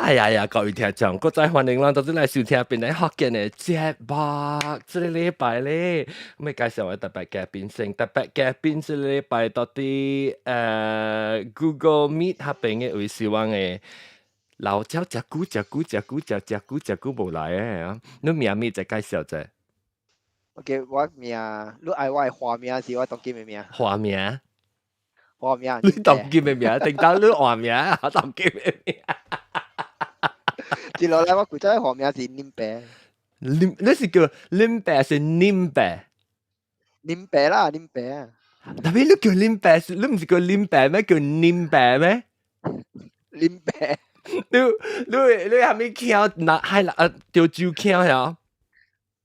哎呀，各位聽眾，各位歡迎啦，到咗嚟收聽邊啲學嘅嘅節目。這個禮拜咧，咁咪介紹我特別嘅變性，特別嘅變這個禮拜到啲Google Meet 下邊嘅會希望嘅老鳥隻股冇來嘅，你名咪就介紹啫。OK，我名，你愛我花名是我當今嘅名。花名？花名。你當今嘅名，定到你花名，我當今嘅名。接落嚟我估咗花名是林白。你是叫林白是林白？林白啦，林白啊。特別你叫林白，你唔是叫林白咩？叫林白咩？林白。你係咪橋那係啦？條蕉橋呀？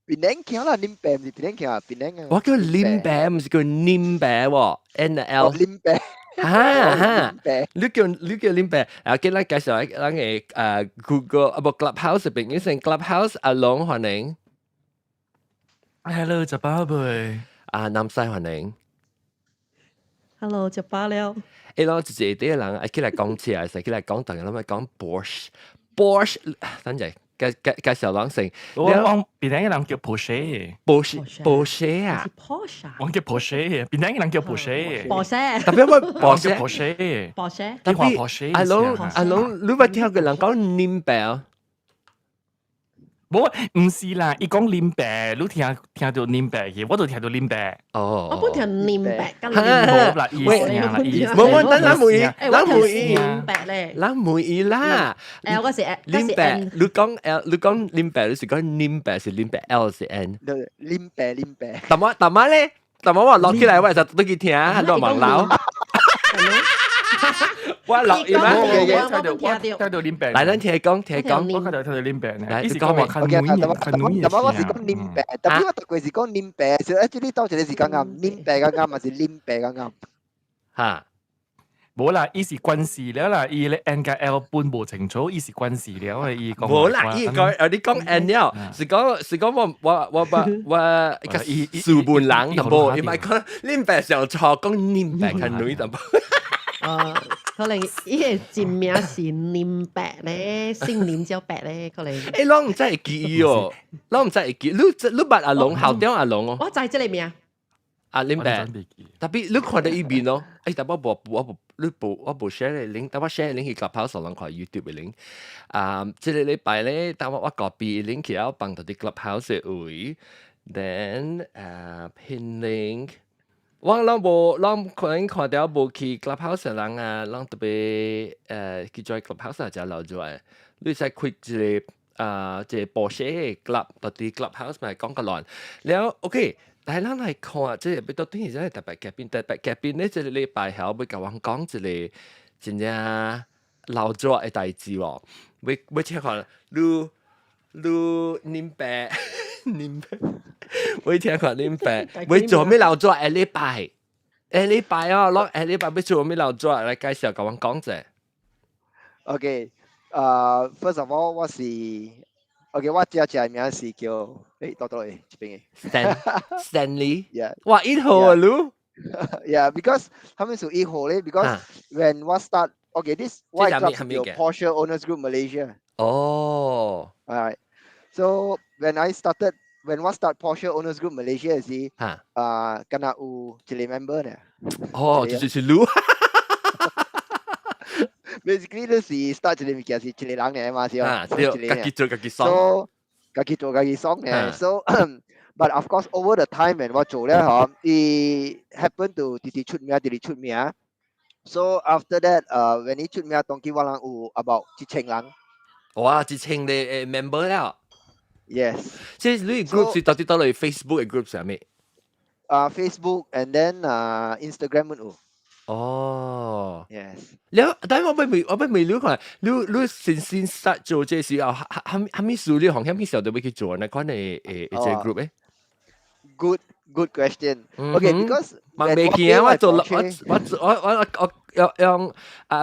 檳榔橋啦，林白唔是檳榔橋啊，檳榔啊。我叫林白，唔是叫林白喎 ，NL。林白。哈，你叫林白，今日介紹一個Google 啊不 Clubhouse 入邊，你成 Clubhouse 阿龍歡迎。Hello，隻寶貝。南西歡迎。Hello，隻寶了。誒，我自己啲人起嚟講起來，起嚟講等人諗講 Bosch，等陣。介紹兩成，我邊啲人叫 Porsche 啊，我叫 Porsche，邊啲人叫 Porsche，特別我 Porsche，啲話 Porsche，阿龍，你咪聽個人講林白，唔是啦，伊講林白，你聽到林白嘅，我都聽到林白。哦，我本聽林白，跟冇啦，意思啦，冇，咱唔會，林白咧，咱唔會啦。嗰時林白，你講林白，你是講林白是林白 L 是 N。林白。但係咧，我落起來我就都幾聽，很多網樓。我落去咩？聽到林白。嚟，咱聽講，我睇到林白呢。你講咩？但我是講林白，但係我特別是講林白，所以呢當時你是講啱，林白嘅啱，還是林白嘅啱？嚇，冇啦，伊是軍事了啦，伊咧 N 加 L 半無清楚，伊是軍事了，伊講。冇啦，伊講你講 N 了，是講我數半人同冇，唔係講林白上錯，講林白係女同冇。可能伊個真名是林白咧，姓林叫白咧，可能。誒，我唔真係記哦，我唔真係記，你捌阿龍校長阿龍哦。我知即個名。阿林白，特別你看到依邊咯，但我冇 share 嘅 link，但我 share 嘅 link 去 Clubhouse 人看 YouTube 嘅 link。即個禮拜咧，但我 copy link 去我放到啲 Clubhouse 嘅位 ，then pin link。我可能看到無去 Clubhouse 人啊，人特別去做 Clubhouse 就留咗嚟，你使開一個即係播寫嘅 club，到啲 Clubhouse 咪講個亂，然後 OK。但係咱嚟看，即係要到底真係特別嘉賓咧，即係禮拜後要甲我講一個真正老早嘅代志喎。要聽看你林白，要聽看林白，要做咩老早嘅禮拜？禮拜哦，落禮拜要做咩老早嚟介紹甲我講者。OK，first of all，我是。OK， 我只名是叫多呢邊嘅 Stanley， yeah， 哇，1號啊，你 ，yeah， because 他們屬1號咧 ，because when 我 start OK，this white club 叫 Porsche Owners Group Malaysia。哦 ，alright， so when I start Porsche Owners Group Malaysia 時，跟下有一個 member 呢。哦，就是你。Basically 你是 start 一個物件是一個人嚟嘛，是啊，對，家己做家己爽。So 家己做家己爽嘅，so but of course over the time 我做咧嗬，伊 happen to 直出名。So after that，when 伊出名，當期我人有 about 1000人。哇，1000嘅member 了。Yes。即係你 group 是到底到嚟 Facebook 嘅 group 上面。Facebook and then Instagram 都有。哦 ，yes。แล้ว但係我未了解，你先 start 做這時候，係咪數你行咩時候都會去做呢？關係這 group 咧 ？Good question. Okay, because 未見我做我用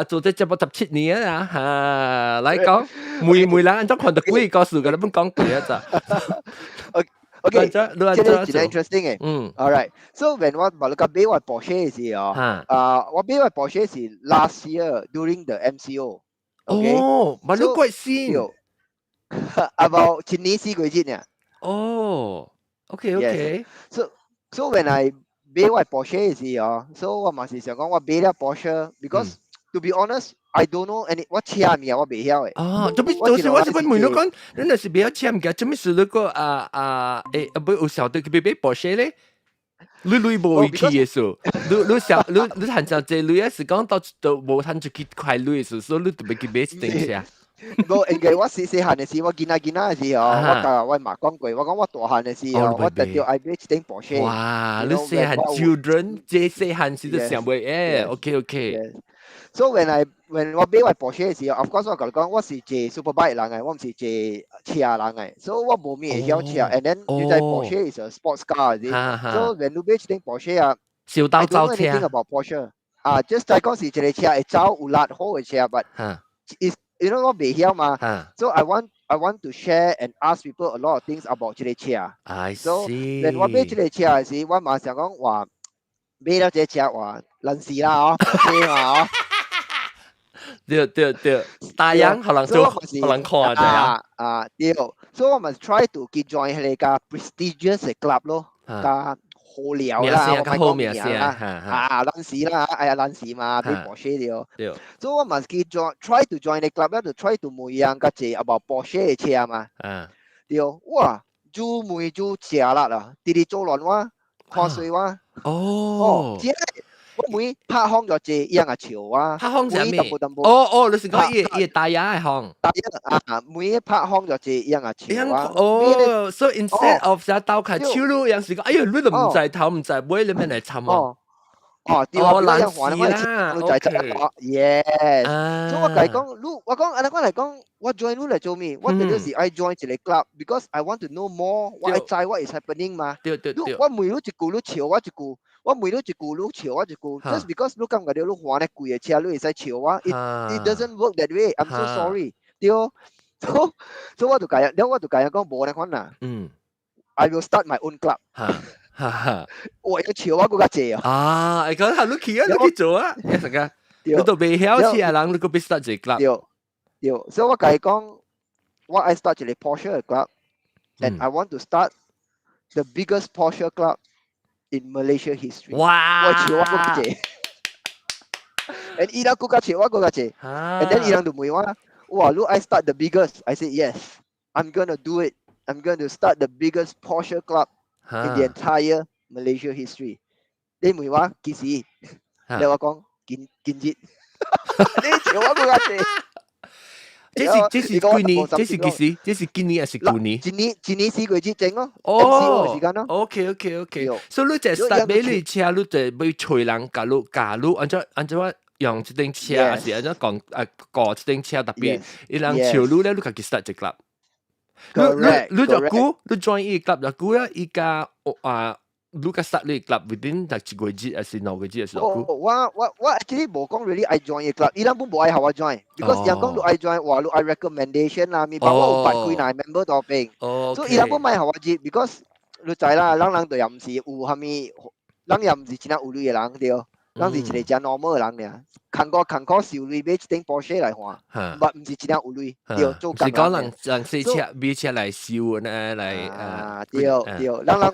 做這節目17年啊嚇，嚟講每人都看到幾個數嘅，你唔講幾啊咋？Okay，這個真係 interesting 嘅。Alright， so when 我買我 Porsche 嘅時候，我買我 Porsche 是 last year during the MCO。Okay. 哦，嘛你 So, quite seen。 yo, about 前年4個月呢。哦，OK Yes. OK。So when I 買我 Porsche 時哦，so 我嘛是想講我買了 Porsche because to be honest I don't know any 我車名我未曉誒，哦，做咩？我只能我是問你係講，你那是比較簽嘅，做咩事你個不有時候對佢俾保險咧？你無去嘅時候，你想你行上這類是講到無行出去快類嘅時候，所以你特別去買一頂車。冇，應該我細漢嘅時，我見嘅時候，我甲我媽講過，我講我大漢嘅時候，我特別愛買一頂 Porsche。哇！你細漢 children，即細漢時就想買誒 ，OK OK。So when 我買我 Porsche 嘅時候 ，of course 我同你講，我是坐 Superbike 人嘅，我唔是坐車人嘅，so 我冇咩會曉車。And then 你知 Porsche is a sports car，係咪？So when 你買一頂 Porsche 啊小刀 ，I don't 造 know 車 anything about Porsche。just 就係講是一個車會走有力好嘅車，but is you know 我未曉嘛，so I want to share and ask people a lot of things about 這個車。I So see。when 我買這個車嘅時，我馬上講話買咗這車話爛事啦哦，Porsche 嘛哦。對，大洋可能做可能看啊，對，所以我們 try to 去 join 佢哋個 prestigious 嘅 club 咯，個好聊啦，我咪講名啦，爛事啦，哎呀爛事嘛，俾 Porsche 了，所以我們去 try to join the club 咧，就 try to 每樣個字 about Porsche 嘅車嘛，對，哇，做每做車啦啦，啲啲做亂哇，看水哇，哦，我每拍腔就借一樣嘅潮啊，拍腔就咩？哦，你是講伊大牙嘅腔？每拍腔就借一樣嘅潮啊。哦，所以 instead of 就鬥開超路，有時講，哎呀，你都唔制頭唔制尾，你咩嚟尋啊？對啊，爛事啦，yes。所以我嚟講，我嚟講，我 join 你嚟做咩？我哋就是I join 一個 club because I want to know more what I 知 what is happening 嘛。對。我每日一句你笑我一句。我每日一句你笑我一句 ，just because 你感覺到你玩得貴嘅車，你會使笑我 ，it doesn't work that way。I'm so sorry，對哦。所以我就講，冇得可能。I will start my own club。我要笑我嗰架車啊！你講下你去做啊，一陣間，你都未曉車人，你個 start 一個 club。對，所以我講，我 I start 一個 Porsche club，and I want to start the biggest Porsche club in Malaysia history。哇！我笑我嗰架車，and 伊拉嗰架車，我嗰架車，and then 伊拉就問我，哇，look I start the biggest，I said yes，I'm gonna do it，I'm gonna start the biggest Porsche club in the entire Malaysia history。你問我幾時？你話講今日，你笑我嗰架車。這是幾年？這是幾時？這是今年還是舊年？今年4個月整咯，MCO 嘅時間咯。OK。所以你就 start 買你車，你就要催人加入，按照我用一頂車，還是按照講一頂車特別，伊人潮路咧，你家己 start 一 club。你就估，你 join 一 club 就估啦，依家你個 start 你 club within 一個月還是2個月嘅時候？我 actually 冇講 really I join 一 club，伊人本冇愛我 join，because 人講你 I join 話你 I recommendation 啦，咪把我有辦幾耐 member 多邊，所以伊人本買我接 ，because 你知啦，人對又唔是有蝦米，人又唔是真係有錢嘅人對，人是一個真 normal 嘅人嘅。看過小女買一頂 Porsche 來看，唔是真係有錢，對，做工。是講人試車買車來收呢，來對，人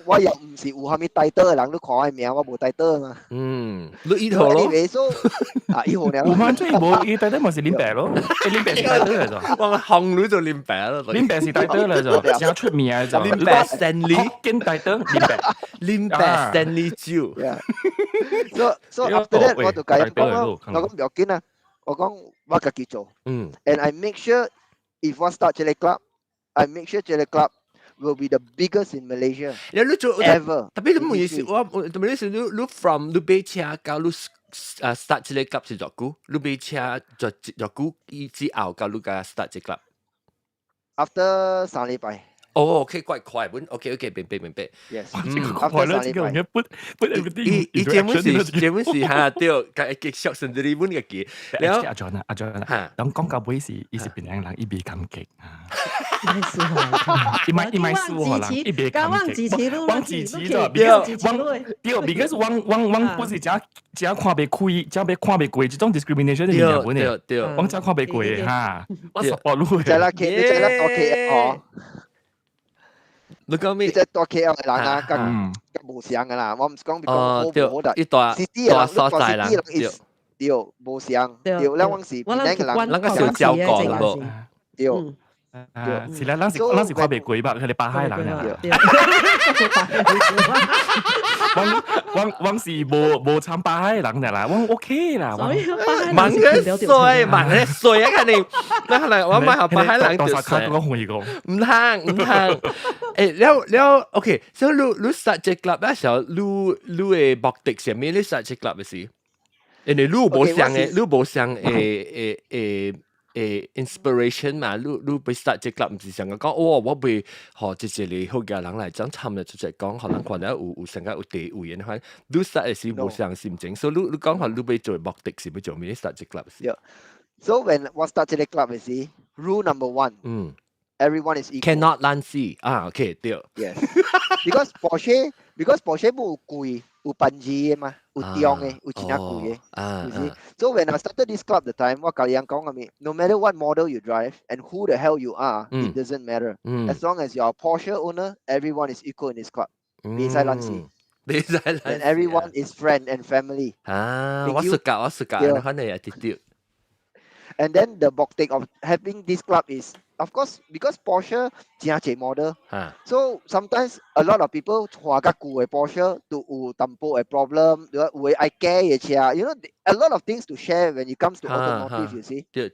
我又唔是有蝦米帶刀嘅人，你看我名，我冇帶刀嘛。你1號咯。1號呢？我們這冇，伊帶刀咪是林白咯，林白是帶刀嚟咗。我行路就林白咯，林白是帶刀嚟咗，正出名嚟咗。林白 Stanley，跟帶刀林白 Stanley Jiu。So after that 我就繼續講咯，我講唔要緊啊，我講我自己做，and I make sure if 我 start 這個 club，I make sure 這個 club will be the biggest in Malaysia ever。特別你問是我，特別是你 from 你買車到你start 這個 club 是多久？你買車就多久？之後到你個 start 這個 club？ After 3禮拜。哦，OK，怪快本，OK，OK，明白明白。Yes. 这个 After 快樂 Sunday 這個 drive. 嘢 put everything 伊這本 interaction 是這本是嚇對，甲結束甚至呢本嘅記，然後阿 John 阿 John 嚇等講到尾時，伊是邊樣人，伊別感激啊！應該是哦。伊咪輸我人，伊別忘感激。記起路，忘記起咗，忘記起路。對，because 我不是只看袂開，只要看袂過，這種 discrimination 嘅嘢本嚟，對，我只看袂過嚇，我 support 你你知啦，K， 你知啦，多 KL 哦，你講咩？你知多 KL 嘅人啊，咁嗯，冇相噶啦，我唔講哦，對，冇得。一大 City 大嘅人，所在啦，City 對，人 is 對冇相，對對，咱往時我邊嘅人，咱個小照講咯，對。是啦，咱是看袂過吧，佢哋巴海人啊。我是無參巴海人嘅啦，我 OK 啦。問佢衰，問佢衰啊！肯定，嗱係我買下巴海人就衰。講會講，唔通。แล้วOK，所以你 start 隻 club 嗰時候，你嘅目的係咩？你 start 隻 club 嘅時，因為你冇想inspiration 嘛，你被 start 隻 club 唔是想講，我被學這裡好嘅人嚟講參嚟就係講，可能可能有成個有地位嘅話，你 start 嘅時冇想心情，所以你講下你被做目的是要做咩 ？start 隻 club 時。So when 我 start 隻 club 嘅時 ，rule number one，everyone is equal. Cannot 爛死啊 ，OK 對。Yes. Because Porsche 冇貴，有品質嘅嘛，有重嘅，有錢貴嘅。You see? So when I started this club the time，我教人講嘅咩 ，no matter what model you drive and who the hell you are，it doesn't matter. As long as you're a Porsche owner, everyone is equal in this club. 別使爛死。別使爛死。And everyone is friend and family. 啊，我識㗎，可能有啲啲。And then the objective of having this club is, of course, because Porsche 真係model. So sometimes a lot of people 話個舊嘅 Porsche 都有淡薄嘅 problem，有愛改嘅車。You know, a lot of things to share when it comes to automotive. You see? 對。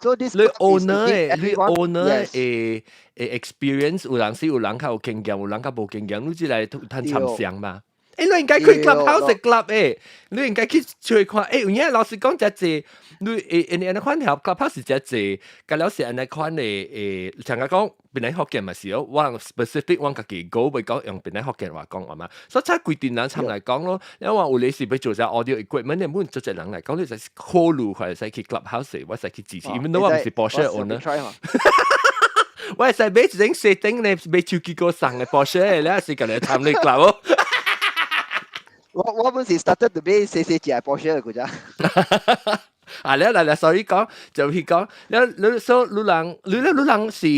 So this 你 club is to owner give everyone嘅 experience，有人有人較有經驗，有人較冇經驗，你只嚟談參詳嘛。你應該去 clubhouse club 你應該去出去看。有嘢老實講，只係你安尼款條 clubhouse 只係，咁了是安尼款嘅像我講，本來福建嘛是哦，我 specific 我家己講袂講用本來福建話講嘛，所以差規定人參嚟講咯。你話有你是要做隻 audio equipment，你唔做隻人嚟講，你就係 call 路佢使去 clubhouse，我使去支持，因為我唔是 Porsche owner。我係使買一種設定咧，買手機個送嘅 Porsche 咧，是咁嚟參你 club 哦。我本時 started to be 四隻 Porsche 嘅咋。啊，你 sorry 講，就去講，你所你人是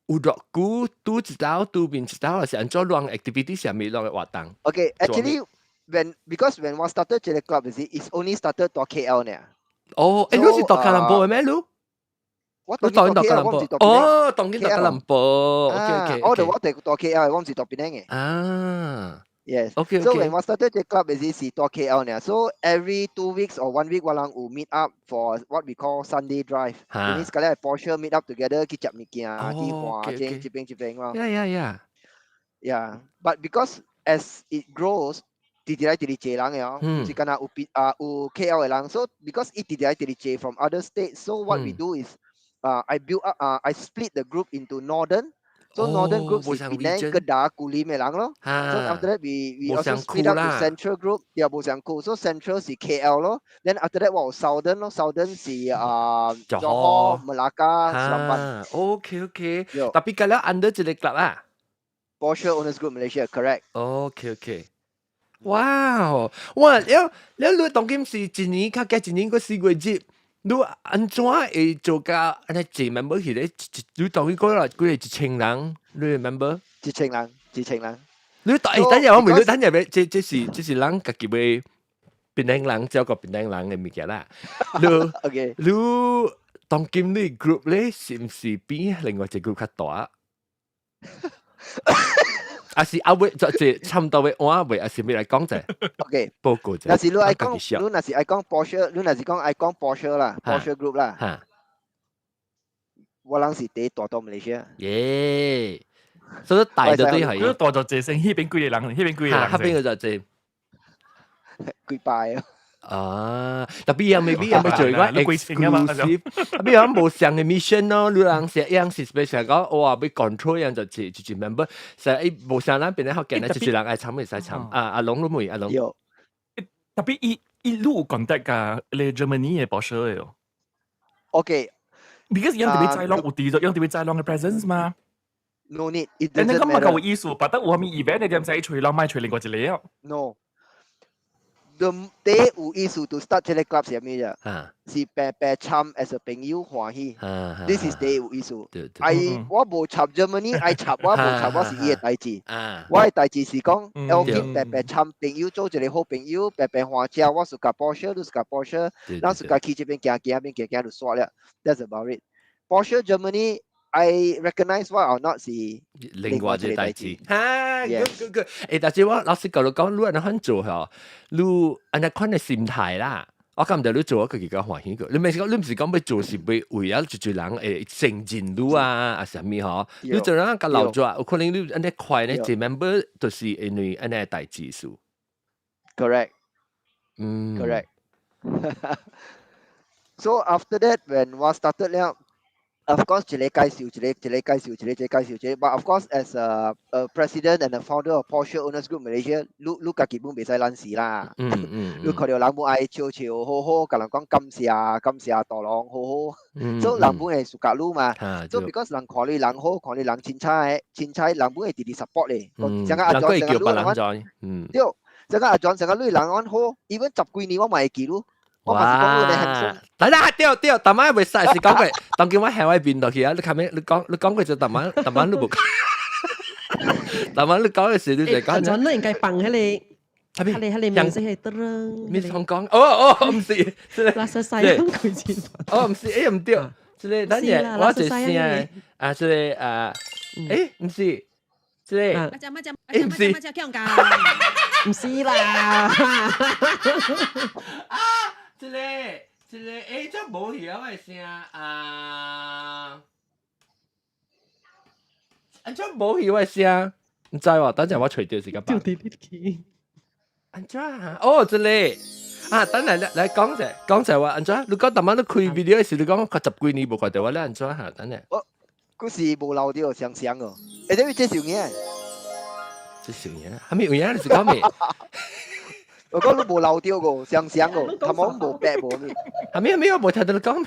有落股都知道，都邊知道，是按照亂 activity 上面亂嘅活動。Okay, actually, because when I started 這個 club, it's only started 到 KL 呢。哦，你是到吉隆坡嘅咩？我到吉隆坡。哦，當然到吉隆坡。OK。我哋到 KL，我唔是到檳城嘅。啊。Yes. Okay. So when I started the club, is to KL now. So every 2 weeks or 1 week, walang will meet up for what we call Sunday drive. Ini sekali Porsche meet up together, kicap mikia, chipeng. Yeah. But because as it grows, TDI lang ya. Si kana KL lang. So because it TDI from other states, so what we do is I split the group into northern. So northern group is Penang, Kedah, Kulim lang lo. So after that we also split up to central group. Yeah, Bosangku. So central si KL lo. Then after that southern lo. Southern si Johor, Melaka, Seremban. Okay. Tapi kalau under je club lah. Porsche Owners Group Malaysia, correct. Okay. Wow. Wah, lu tong kim si 一年較加一年個4月節。你安怎會做到安尼一 member 去咧？你當佢講啦，佢係1000人，你 member？ 1000人。你等陣我問你，等陣這是人家己會檳城人照顧檳城人嘅物件啦。你當今你 group 咧，是唔是比另外一個 group 較大？還是阿偉就差唔多嘅話，還是咪來講啫 ？OK， 報告啫。那是你愛講 Porsche， 你那是講愛講 Porsche 啦 ，Porsche Group 啦。我人是第一大到馬來西亞。耶！所以大就啲係。如果大就謝勝，呢邊幾個人，呢邊幾個人。邊個就謝？幾拜啊啊，特別又未必有冇做個你貴錢啊嘛 exclusive，特別有冇上嘅 mission 咯，你人成樣是 special 講，我話俾 control 樣就 member，成誒冇上嗰邊咧，學見咧就人愛參未使參，阿龍都冇，阿龍。有。特別一路 contact 㗎，你 Germany 嘅 Porsche 嘅喎。Okay. Because 人哋在浪有啲咗，人哋在浪嘅 presence 嘛。No need. It 但你 doesn't 咁咪 matter. 夠意思，覺得我咪 event 你點使除浪咪除另外一個啊？ No. The day 有意思 to start 這個 club 係咩啫？是白白參 as a 朋友歡喜。This is day 有意思。我冇插 Germany，我插我冇插，我是伊嘅代志。我嘅代志是講 ，Elvin 白白參朋友做一個好朋友，白白歡笑。我自家 Porsche，你自家 Porsche，咱自家去這邊行行，邊行就煞了。That's about it. Porsche Germany。I recognize what or not 是另外一個代志。哈，good。誒，但係我老實講，你安怎做嗬？你安怎款嘅心態啦？我感覺你做一個幾個歡喜個。你唔是講要做是為咗就人承認你啊，啊什麼嗬？你做人個老咗，有可能你安尼快咧，做 member 就是因為安尼代志數。Correct. Correct. So after that, when 我 started 了。Of course, 一個介紹，but of course, as a president and a founder of Porsche Owners Group Malaysia，你家己本袂使懶事啦。你看到人本愛笑笑好好，甲人講感謝大郎好好，所以人本會屬格你嘛。所以 because 人看你人好，看你人凊彩，人本會直直 support 你。像阿 John，像阿 John，對，像阿 John，像阿你人安好，even 10幾年我嘛會記你。哇！等掉，大媽未曬是講過，當叫我喺外邊度去啊！你講過就大媽都冇。大媽你講嘅時你就講。陣你應該放喺你面色係得啦。你香港唔是，拉薩西佢前。唔是，誒唔對，即係等陣我就先啊，即係誒唔是，即係唔是，唔是啦。一個誒，真無曉嘅聲啊！真無曉嘅聲，唔知喎，等陣我除掉時間。安怎啊？哦，一個啊，等嚟講就話安怎？你講特晚你開 video 嘅時，你講佢10幾年冇看到我咧，安怎嚇？等嚟。嗰時冇留掉想哦，誒，你介紹嘢？介紹嘢？係咪有嘢？你是講咩？我講你冇留掉個，想個，頭毛冇白冇咩？係咪我冇聽到你講？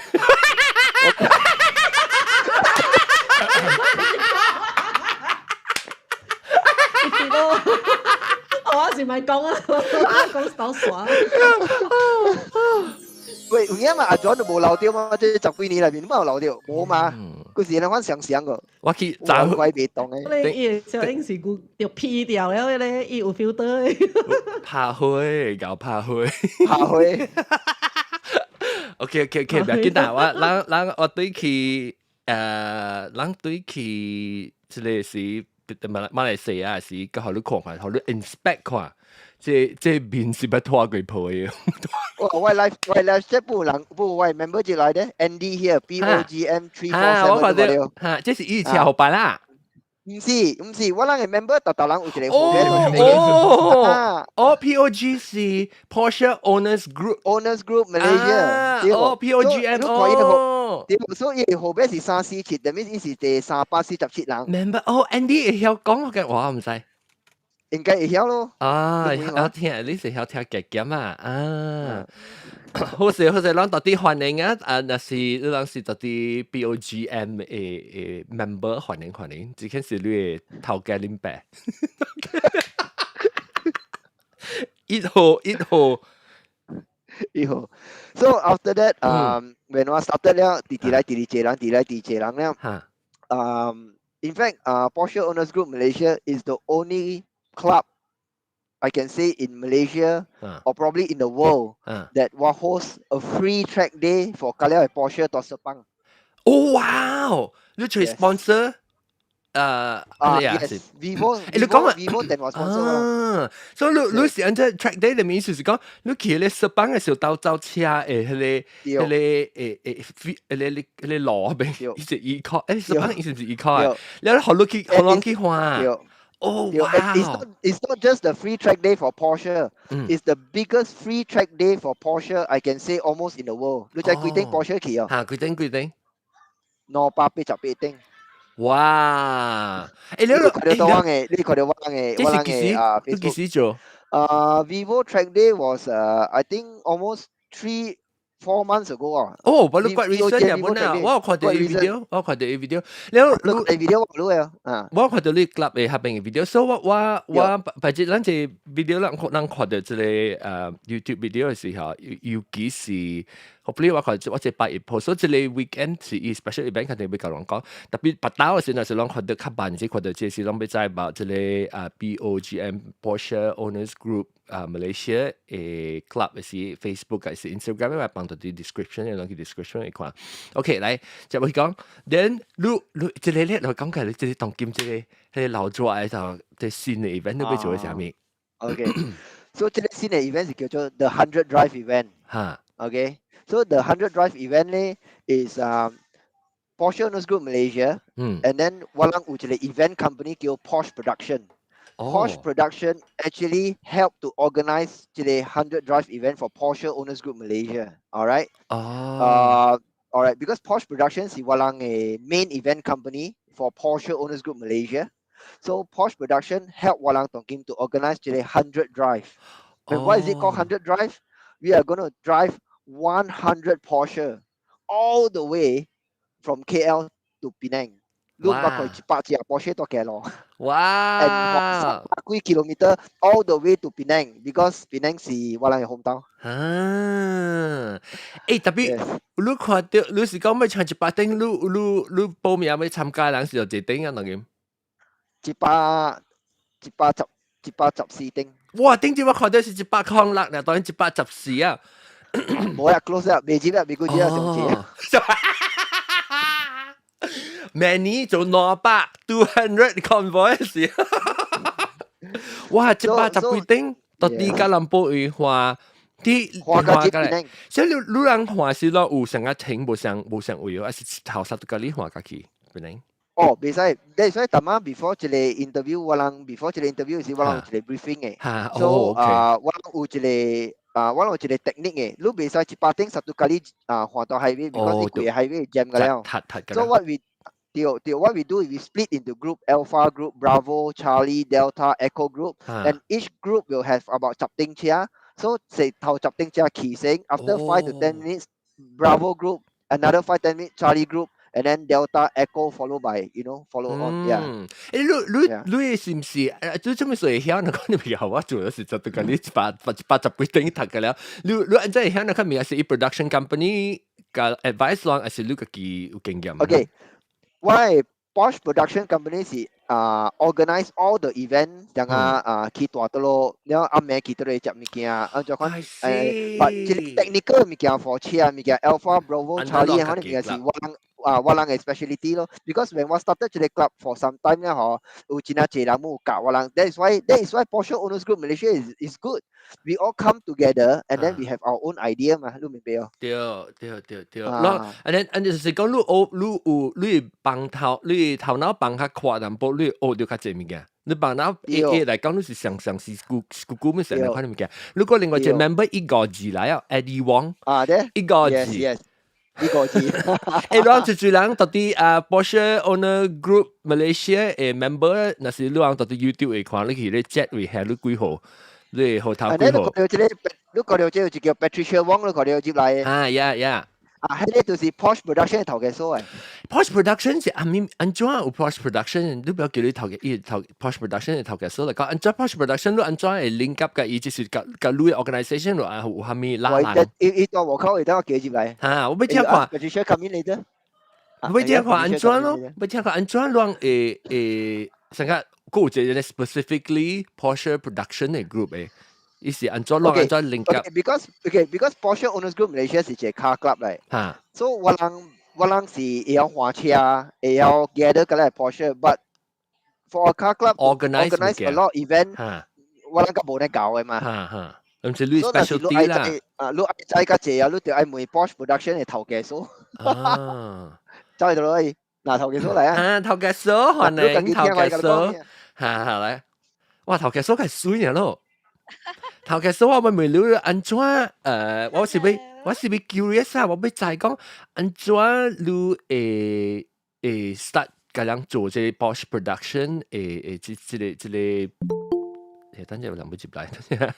我是咪講啊？講手耍。喂，有嘢嘛？阿 John 都冇留掉嘛？即係10幾年裏邊都冇留掉，冇嘛？嗰時你講想個，我去找鬼別當嘅。你小英時佢掉 P 掉了咧，伊有 filter。拍灰，搞拍灰。拍灰。OK，唔要緊啦。我對佢人對佢即係是馬來西亞是個好你看，好你 inspect 看。即面是不拖佢破嘅。我 live 即不 member 進來的 Andy here POGM 347我發現嚇，即是以前後擺啦。唔是，我人嘅 member 特人有一個POG 是 Porsche Owners Group Malaysia。POGM 所以後邊是347，但係是第347人。member Andy 會曉講嘅，我唔知。應該會曉咯。曉聽，你是曉聽嘅咁啊！好勢，咱到底歡迎啊！若是咱是到底 BOGM 嘅member 歡迎，只看是你嘅頭家林伯。一號。So after that, when I started 了，弟弟來了。In fact, Porsche Owners Group Malaysia is the only club I can say in Malaysia or probably in the world that will host a free track day for kalian Porsche to Sepang. Oh wow! You try sponsor? Yes. Vivo 電話 sponsor 所以你是按照 track day 嘅意思是講，你去咧Sepang嘅時候鬥車誒，嗰個路邊，伊是依靠，Sepang 伊是唔是依靠啊？你學你去換。Oh And wow. it's not just the free track day for Porsche. It's the biggest free track day for Porsche I can say almost in the world. 你知幾丁 Porsche 去啊？嚇，幾丁？ 280丁。哇！誒，你看到我嘅這是幾時？你幾 Facebook。時做？ Vivo track day was I think almost 3-4 months ago 啊。哦，我都 quite recent 日 Vivo 本 track 啊， day 我有看到 quite 啲 recent。video，我有看到啲 video。แล้ว 你睇 video 我錄啊。我有看到你 club 嘅下邊嘅 video，所以我或者咱這 video 咱看到這個YouTube video 嘅時候，要幾時 ？hopefully 我這擺一 post，所以這個 weekend 是 special event，肯定會甲人講。特別八刀嘅時候，是咱看到較慢啲，看到這是咱要知about 這個BOGM Porsche Owners Group Malaysia 嘅 club 嘅是 Facebook 嘅是 Instagram，我放到啲 description，有兩個 description 嚟看。OK，來就會講 ，then 你這個咧，我講起來，這個當今這個老早嘅就新嘅 event 都要做啲啥物？ OK， so 這個新嘅 event 是叫做 The 100 Drive Event。嚇 OK，so the 100 Drive Event 咧 is Porsche Owners Group Malaysia， and then 我哋有一個 event company 叫 Porsche Production。Porsche Production actually help to organize the 100 Drive event for Porsche Owners Group Malaysia. Alright? Alright, because Porsche Production is walang a main event company for Porsche Owners Group Malaysia. So Porsche Production help walang tongkim to organize the 100 Drive. And why is it called 100 Drive? We are going to drive 100 Porsche all the way from KL to Penang. Wow. Porsche to KL. Wow. And 3 kilometer all the way to Penang because Penang is walang hometown. Tapi Yes. 你看到你是講要參一百頂，你報名要參加人是就一頂啊，當然。 114丁。哇！頂住我看到是106啦，當然114啊。冇啊 close 啊，未知啦，未估知啊，上次。Many 做200 convoy 時，哇！110幾頂，到啲吉隆坡會話啲花甲接邊，所以你人話是咯，有成日停，冇上會啊，是頭實都你話家己邊？哦，未使，你所以頭晚 before 一個 interview，我人 before 一個 interview 時，我人有一個 briefing 嘅。嚇 So ，OK。我人有一個我有一個 technique 嘅，你未使100頂實都換到 highway because 你貴 highway jam 㗎了。So what we do is we split into group Alpha group, Bravo, Charlie, Delta, Echo group, and each group will have about 10丁車。So 係頭10丁車起升 ，after 5 to 10 minutes, Bravo group, another 5 to 10 minutes, Charlie group, and then Delta, Echo follow by, follow on. Yeah. 你是唔是？都做咩事？曉那個你咪好啊？做咗時就對緊你180幾頂讀嘅了。你按真係曉那個咪係 production company 嘅 advice 咯，還是你個幾有經驗？ Why Porsche Production Company 是organize all the event 像去大多咯，然後暗暝去到嚟接物件，按照講把即係 technical 物件 for 車物件 Alpha Bravo Charlie 嗰啲物件是我人嘅 specialty 咯。Because when 我 started 這個 club for some time 咧，嗬，有真係濟人冇教我人。That is why Porsche Owners Group Malaysia is good. We all come together and then we have our own idea 嘛，你明白哦？對。嗱，and 就是講你幫頭腦幫較快淡薄，你學到較濟物件。你幫腦嚟講，你是上是古咩成日看啲物件。如果另外一個 member 一個字嚟啊 ，Eddie Wong 一個字。呢個字，然後就人到啲Porsche Owner Group Malaysia 嘅 member，那是你講到啲 YouTube 嚟看，你去咧 chat 會係你幾號，你號頭幾號？你講到這就叫 Patricia Wong，你講到接嚟。呀。喺呢度是 Porsche Production 嘅頭嘅數誒。Porsche Production 是安怎有 Porsche Production？你不要叫你頭嘅Porsche Production 嘅頭嘅數嚟講，安怎 Porsche Production 你安怎係 link up 嘅，伊就是甲你 organisation 有蝦米拉人？伊當我口，伊等我記接嚟。嚇，我要聽看。Patricia come in later。我要聽看安怎咯？我聽看安怎讓成個有一個 specifically Porsche Production 嘅 group 誒。意思安怎落安怎 link up？ Because Porsche Owners Group Malaysia 是一個 car club 嚟，所以我人是會曉換車，會曉 gather 個嚟 Porsche，but for a car club organize a lot of event，我人個冇得搞嘅嘛。咁就你 specialty 啦。你愛知個謝啊，你就愛問 Porsche Production 嘅頭嘅數。走嚟到攞，嗱頭嘅數嚟啊。頭嘅數，可能頭嘅數。嚇咧，哇頭家嫂係水嘅咯，頭家嫂我咪未了安怎我是要 curious 啊，我要知講安怎你start 咁樣做這 post production 這等陣有人會接嚟，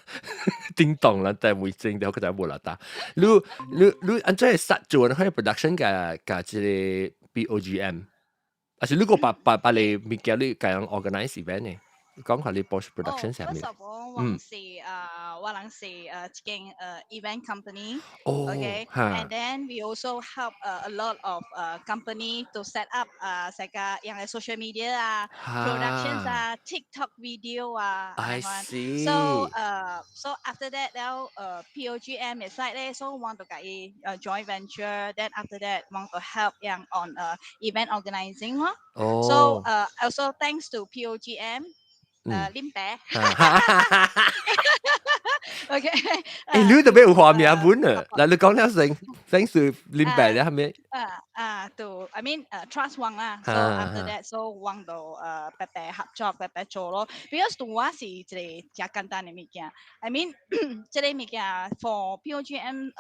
叮當啦，但係會整到佢就冇啦打。你安怎係 start 做呢個 production 嘅這個 BOGM？啊，是如果把你物件你咁樣 organize event 呢？講下你 post production 上面。First of all，我是一間event company。Okay， and then we also help a lot of company to set up 成個樣嘅 social media productions TikTok video I see. So after that แล้วPOGM 嘅 side 咧 so want to 搞joint venture then after that want to help 樣 on event organizing 咯。So also thanks to POGM。林白，OK， 你特別有畫面本啊！嗱，你講了聲 ，thanks to 林白咧，係咪？to I mean trust 王啦，so after that so 王到白白合作白白做咯。because 對我是一個較簡單嘅物件 ，I mean 這個物件 for POGM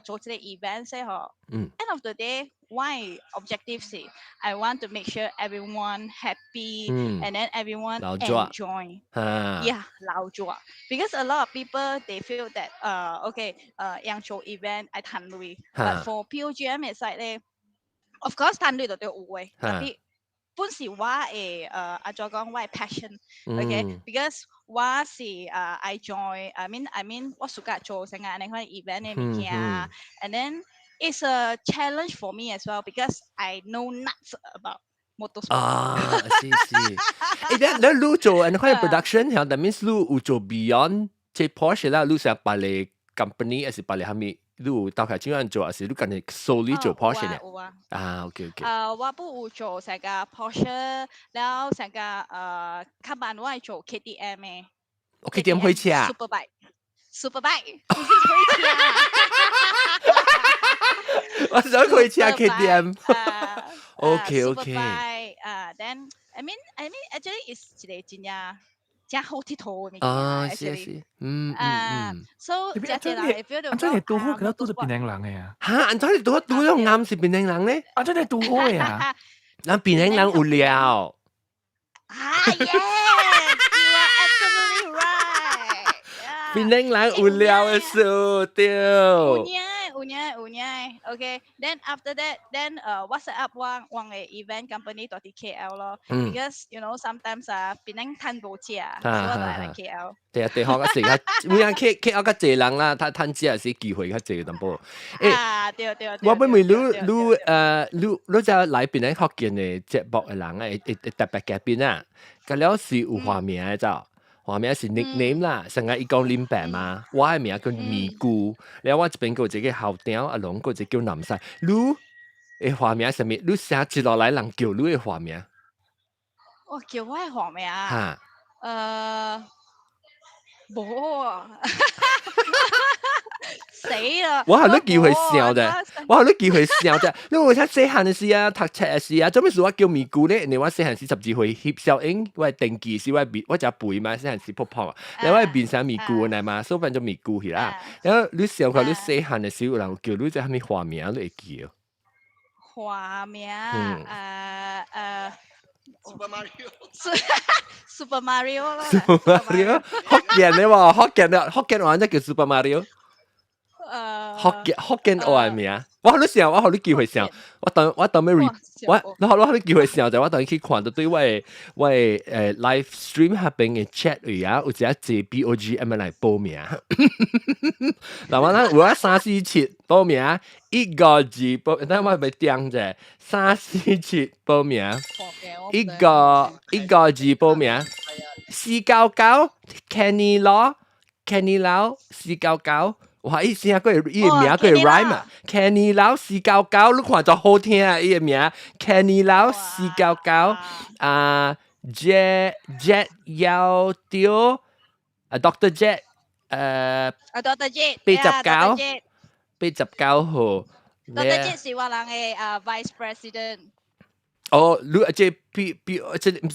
做這個 event 時候，end of the day。Why objective is I want to make sure everyone happy and then everyone enjoy. Yeah, 老咗。Because a lot of people they feel that okay 樣做 event 係賺錢 ，but for POGM 嘅 side 咧 ，of course 賺錢就對有嘅，但係本是我嘅阿再講我係 passion，okay？Because 我是I join，I mean 我暑假做成個呢個 event 嘅物件 ，and then。It's a challenge for me as well because I know nuts about motorsport. 是。你做呢個 production，that means 你有做 beyond 即 Porsche 啦，你想把你 company 還是把你係咪？你有到下點樣做，還是你緊係 solely 做 Porsche 呢？OK。我不有做成個 Porsche，แล้ว成個卡板我係做 KTM 嘅。KTM 開車啊 ？Superbike，唔是開車。我想開車 KTM。OK。Then I mean actually is 一個真好佚佗嘅物件。是。So 真係人會 feel 到。安怎你拄好，佢都是檳榔人嘅呀？嚇，安怎你拄咗啱是檳榔人咧？安怎你拄好嘅呀？咱檳榔人有料。Yes，you are absolutely right。檳榔人有料嘅事，對。有嘢 ，OK。Then after that, then what's up one event company 到啲 KL 咯。Because you know sometimes 檳榔攤無錢，所以我嚟 KL。對，學個時間，每人 KL 較濟人啦，攤錢也是機會較濟淡薄。對。我本為你就來檳榔學見嘅節目嘅人會特別嘉賓啊，咁了是有畫面嘅就。畫面是 nickname 啦，成日伊講林白嘛，我嘅名叫咪姑，然後我這邊個一個校長，阿龍個就叫南西。你嘅畫名係咩？你寫接落來人叫你嘅畫名？我叫我嘅畫名啊？冇。死啦！我係你叫佢笑啫，我係你叫佢笑啫。因為我睇細漢嘅時啊，讀冊嘅時啊，做咩事我叫咪姑咧？你話細漢時12歲翕小影，我係定期時我就背嘛，細漢時撲撲啊，你話變成咪姑嚟嘛，所以變咗咪姑去啦。然後你想下你細漢嘅時候，人叫你只係咪畫名你會叫？畫名Super Mario 咯。Super Mario， 福建你話福建話即叫 Super Mario。福建話係咩啊？我學你時候，我學你叫佢時候，我當咩 我你叫佢時候就我當佢看到對我live stream 下邊嘅 chat 嚟啊，有隻BOGM 嚟報名。嗱我咧我3、4次報名，一個字報，等我咪訂啫，3、4次報名，一個字報名，499 Kenny Lau 499。哇！伊聲個伊個名個 rhyme 啊 ，Kenny Lau 499，你看就好聽啊！伊個名 Kenny Lau 499，Jet 要掉，Dr. Jet Dr. Jet 89號。Dr. Jet 是我人嘅vice president。哦，你即 BOGM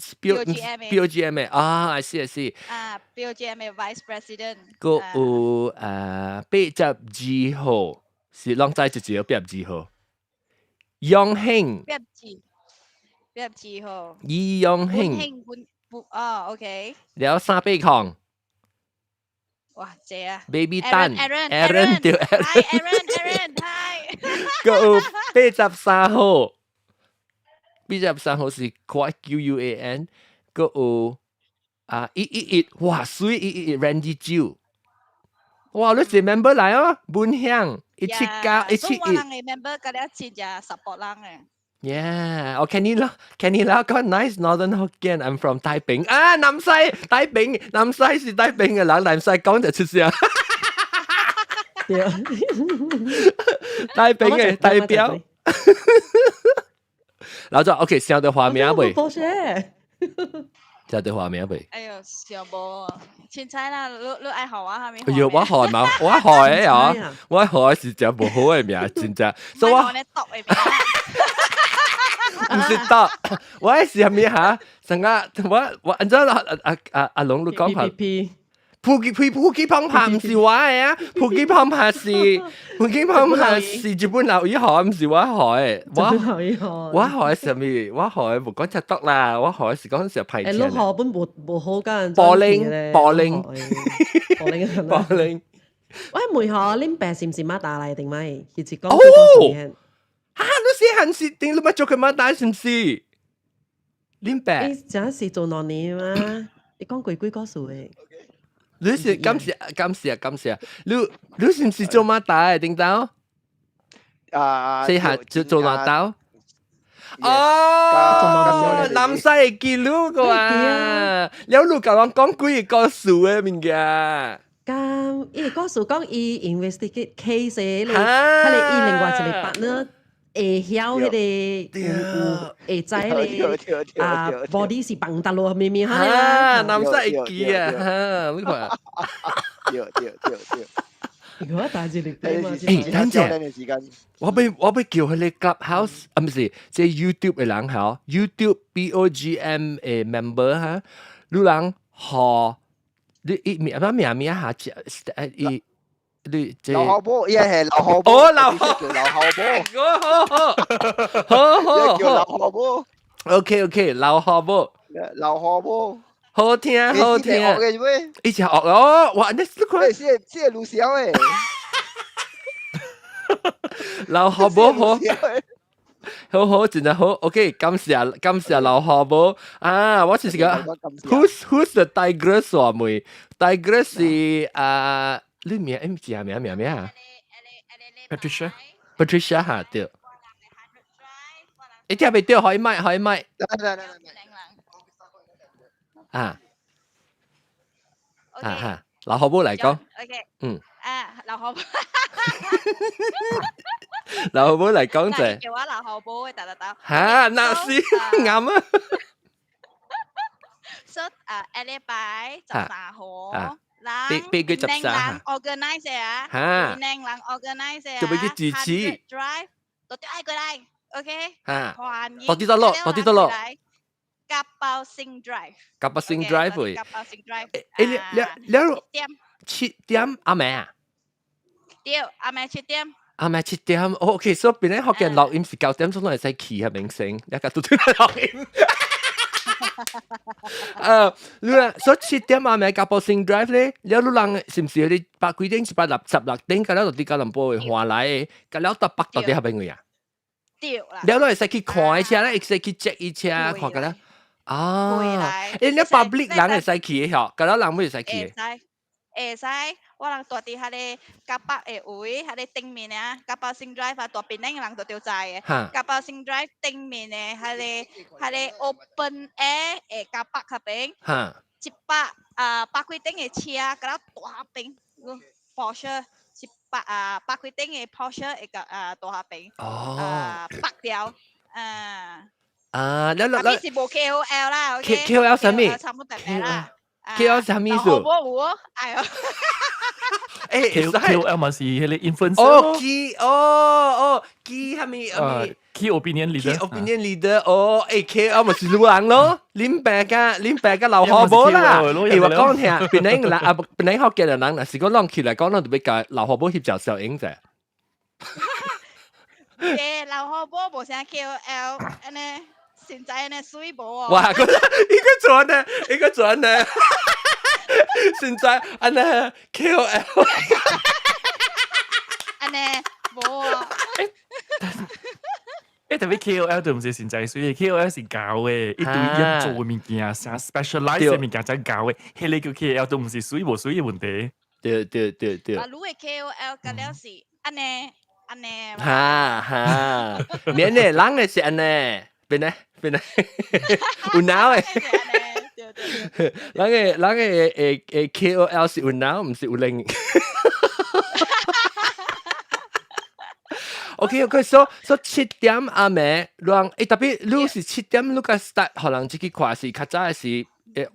嘅啊，I see。BOGM 嘅 Vice President。個有82號是啷在就只有82號，楊興。82號。伊楊興。OK。了三倍抗。哇，謝啊 ！Baby 蛋 ，Aaron 對 Aaron， hi。個有83號，83號是 QUAN， 個有111，哇，水111 Randy Jiu， 哇，你是 member 嚟哦，本鄉179 所以我人171。嘅 member 嗰啲錢就 support 人嘅。Yeah， 我 Kenny 講 nice Northern Hokkien， I'm from 台北啊，南西台北，南西是台北嘅人，南西講就出聲。台北嘅代表。然後就 OK， 想到畫面未？想到畫面未？哎呦，想無，凊彩啦，你愛學我下面。哎呦，我學嘛，我學嘅哦，我學是隻無好嘅名，真正。所以我咧讀嘅名。唔識得，我係是咩嚇？成個我按照阿龍都講下。普吉胖拍唔是我嘅啊，普吉胖拍是日本留語學，唔是我學嘅。我學嘅是咩？我學嘅冇講七得啦，我學嘅是講時候派錢。你學本冇好間。玻璃。喂，梅學拎白是唔是孖打嚟定咪？以前講。嚇！你寫行事定你咪做佢孖打是唔是？拎白。你陣時做兩年嘛？你講鬼鬼嗰數嘅。你是感謝，你是唔是做孖打嘅？定到？四下做孖打。哦，南西嘅記錄個啊，有路教人講鬼個數嘅物件。咁，伊個數講伊 investigate case 嘅，你係你伊另外一個 partner 會曉迄個會知你啊 body 是綁得落咪咪嚇。啊，南西會記啊，嚇，你看。如果大隻力啲嘛，等陣，我俾叫佢哋 Clubhouse， 啊唔是，即係 YouTube 嘅人嚇 ，YouTube BOGM 嘅 member 嚇，你人學你名下你即劉浩波，伊係劉浩波。哦，劉浩叫劉浩波。好，叫劉浩波。OK， 劉浩波。劉浩波。好聽。一齊學哦，哇！你佢係盧小誒。劉浩波好，真係好。OK， 感謝劉浩波啊！我就是講 ，Who's the Tigress 啊？妹 ，Tigress 是你名唔知啊？名啊 ？Patricia 嚇對。一聽未對，可以麥。啊，劉浩波嚟講。OK。劉浩波。劉浩波嚟講就係。叫我劉浩波，得。嚇，那是啱啊。所以下禮拜13號。俾佢13人 organize 啊，人 organize 啊，做俾佢支持 drive， 到啲愛過嚟 ，OK， 到啲得咯，夾包星 drive， 夾包星 drive 會，夾包星 drive， 7點阿妹啊，對，阿妹7點。阿妹7點 ，OK， 所以變咧學嘅錄音是9點鐘嚟使企係明星，一家都對錄音。你話所以7點阿妹夾包星 drive 咧，你人是唔是你8幾點10點，咁แล้ว啲吉隆坡會換嚟，咁แล้ว到北到底係邊個啊？對啦。你攞嚟使去看一下咧，使去 check 一下，看個咧。啊！你 public 人會使去嘅嗬，咁แล้ว人會使去嘅。會使，我人住喺啲甲北嘅位，喺啲頂面啊，甲北星 drive 啊，大邊啲人都掉債嘅。甲北星 drive 頂面嘅喺啲 open air 嘅甲北嗰邊。百幾頂嘅車，咁大邊 Porsche 百幾頂嘅 Porsche 嘅大邊。白條你是冇 KOL 啦 ，KOL 係咩？差唔多白啦。KOL 係咩意思？劉浩波，哎呀， KOL 嘛是迄個 influencer 哦key 係咪key opinion key leader opinion leader KL 咪是路人咯，林白嘅老河寶啦。我講聽，邊啲啦邊啲學嘅人，嗱是講啷起來講，啷就比較老河寶翕照小影啫。老河寶無啥 KOL，安尼現在安尼水無哦。哇，應該準呢。現在安尼 KOL， 安尼無啊。特別 KOL 就唔是現在水 ，KOL 是教嘅，一對一做嘅物件，啥 specialize 嘅物件真教嘅，迄個叫 KOL 都唔是水無水嘅問題。對。啊，如果 KOL 個了是安尼。哈，免呢，人嘅是安尼，邊呢？有腦嘅，人嘅KOL 是有腦，唔是有靈。OK， 所以7點阿妹，讓特別如是7點，如果 start 可能自己看是較早是。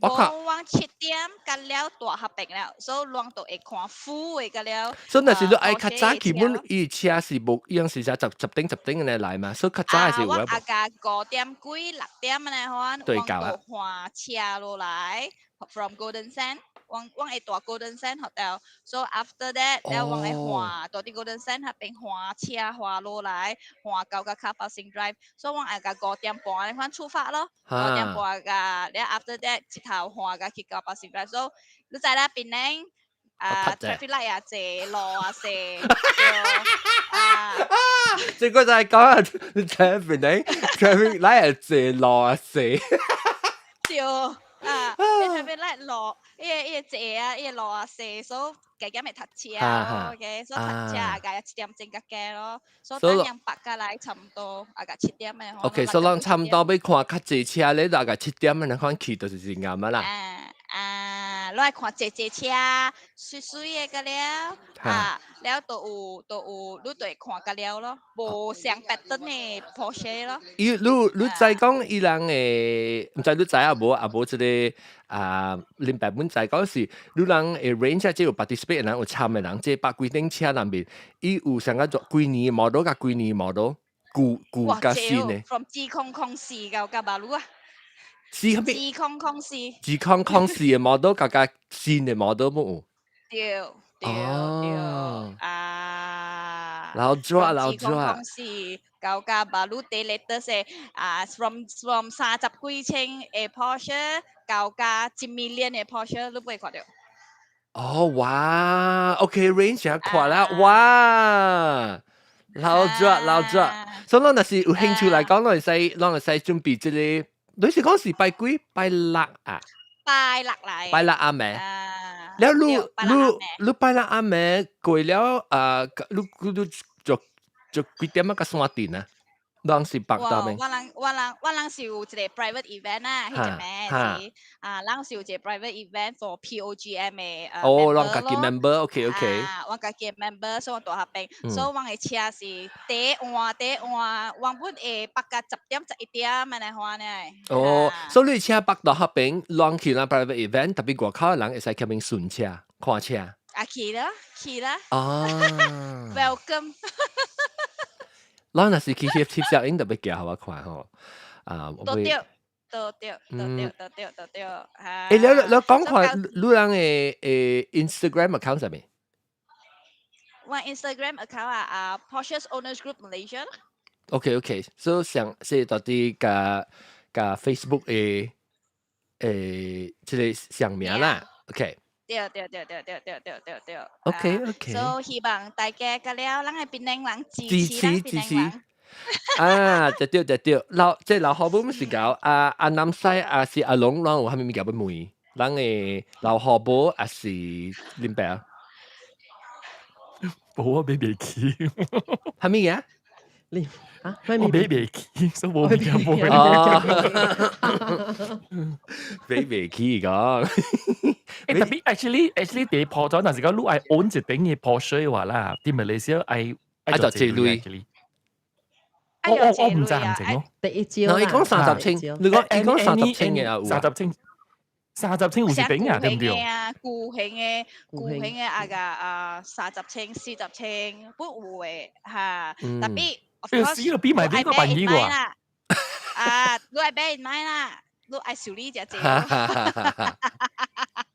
我往7點甲了大合併了，所以讓到會看富嘅甲了。所以那是你愛較早基本伊車是無一樣是10點嘅來嘛，所以較早是有。我阿家5點幾6點嘅嚟看，對夠啊。換車落來 from Golden Sand， 往會大 Golden Sand Hotel， so after that， แล้ว往會換到啲 Golden Sand 合併換車換落來，換到個 Car Passing Drive， 所以往阿家5點半嚟看出發咯，5點半個，แล้ว after that 直頭換個去 Car Passing Drive， so 你知啦，邊呢？traffic light 啊，謝路啊，謝，這個就係講啊，你睇邊呢 ？traffic light 啊，謝路啊，謝。traffic light 路，依個謝啊，依個路啊，謝，所以幾咪塞車咯 ，OK， 所以塞車啊，個7點正個嘅咯，所以等人白個來差唔多，啊個7點嘅。OK， 所以咱差唔多要看較濟車咧，大概7點嘅看去就是啱啦。攞嚟看坐車，水嘅個了，แล้ว都有，你對看個了咯，無上白燈嘅 Porsche 咯。你知講伊人誒，唔知你知啊無即個林白本知講是，你人誒 range 即有 participate 人有參嘅人，即百幾頂車內面，伊有上個做幾年 model 甲幾年 model， 舊甲新嘅。From G004到馬路啊。G004嘅 model 甲新嘅 model 冇有。對，老抓G004到馬路地列得是from 30幾千嘅 Porsche 到1 million 嘅 Porsche， 你會看到。哇 ，OK range 啊，看啦，哇，老抓，所以咱若是有興趣來講，咱會使準備即個。你是講是拜幾？拜六啊？拜六嚟。拜六暗暝。แล้ว你拜六暗暝過了你做幾點啊？個山頂啊？當時白到未？我人是有一個 private event 啊，係隻咩？人是有一個 private event for POGM 嘅讓自己 member，OK。我自己 member， 所以我大合併，所以我嘅車是第晚，我本會8個10點11點咁嚟看呢。所以你車北大合併，讓去那 private event，特別外口嘅人會使去邊順車看車。去啦。Welcome。咱若是去翕照影特別驚，我看吼。都對。你講看你人嘅Instagram account 上面？我 Instagram account Porsche's Owners Group Malaysia。OK， 所以上是到底甲 Facebook 嘅即個上名啦。OK。對。OK。所以希望大家個了，咱係檳城人支持。對。老河寶是搞阿南西是阿龍，咱有蝦米物件要問？咱嘅老河寶是林白啊？冇啊，未起。蝦米嘢？我未起，所以冇物件問。未起講。特別 actually 第破咗，但是講你係 own 一頂嘅 Porsche 話啦，啲馬來西亞係就借鐳。我唔知行情咯。第一招啦。你講30千，你講30千嘅有。30千。30千50頂啊，對唔對？固興嘅啊個30千40千不有嘅嚇，特別死咯，比埋邊個辦呢個啊？你係俾人買啦，你係少呢隻字。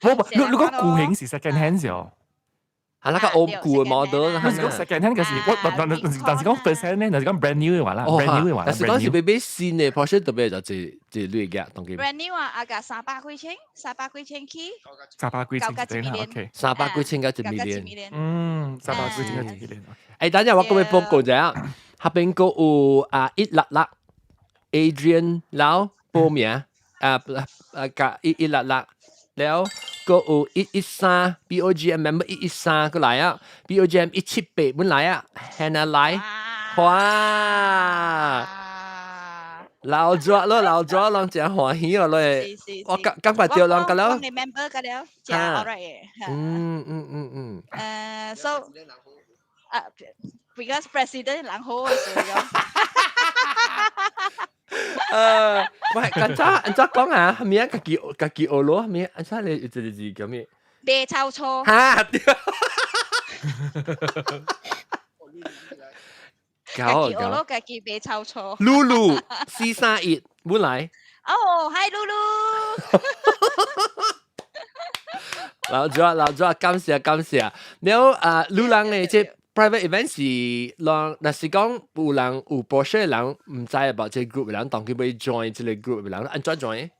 你講固興是 second hand 時候。係那個 old 嘅 model 啦。但是講 second hand 嘅時，但是講 first hand 咧，但是講 brand new 嘅話啦，brand new 嘅話啦。但是講是俾新嘅 Porsche 特別就類嘅，當佢。brand new 啊，個300幾千起。300幾千幾啦 ，OK。300幾千加1 million。300幾千加1 million。誒，等陣我咁樣報告啫，下邊個有166 Adrian Lau 報名個166。แล้วก็113 BOGM member 113ก็嚟อ่ะ BOGM 178มัน嚟อ่ะ Hannah 嚟ว้า老咗咯老咗咯真歡喜啊เลย我感覺掉兩個แล้ว我 member 個了真 alright so because president 人好嘅時候喂，咁講啊，係咪啊？自己學咯，係咪啊？咁你自己叫咩？白臭錯。嚇！搞自己學咯，自己白臭錯。Lulu 431本嚟。哦，Hi Lulu。老咗，感謝。แล้วLulu 咧即。private event 是讓，但是講有人有 Porsche 嘅人唔知 about 這 group 嘅人，當佢要 join 這個 group 嘅人，安怎 join？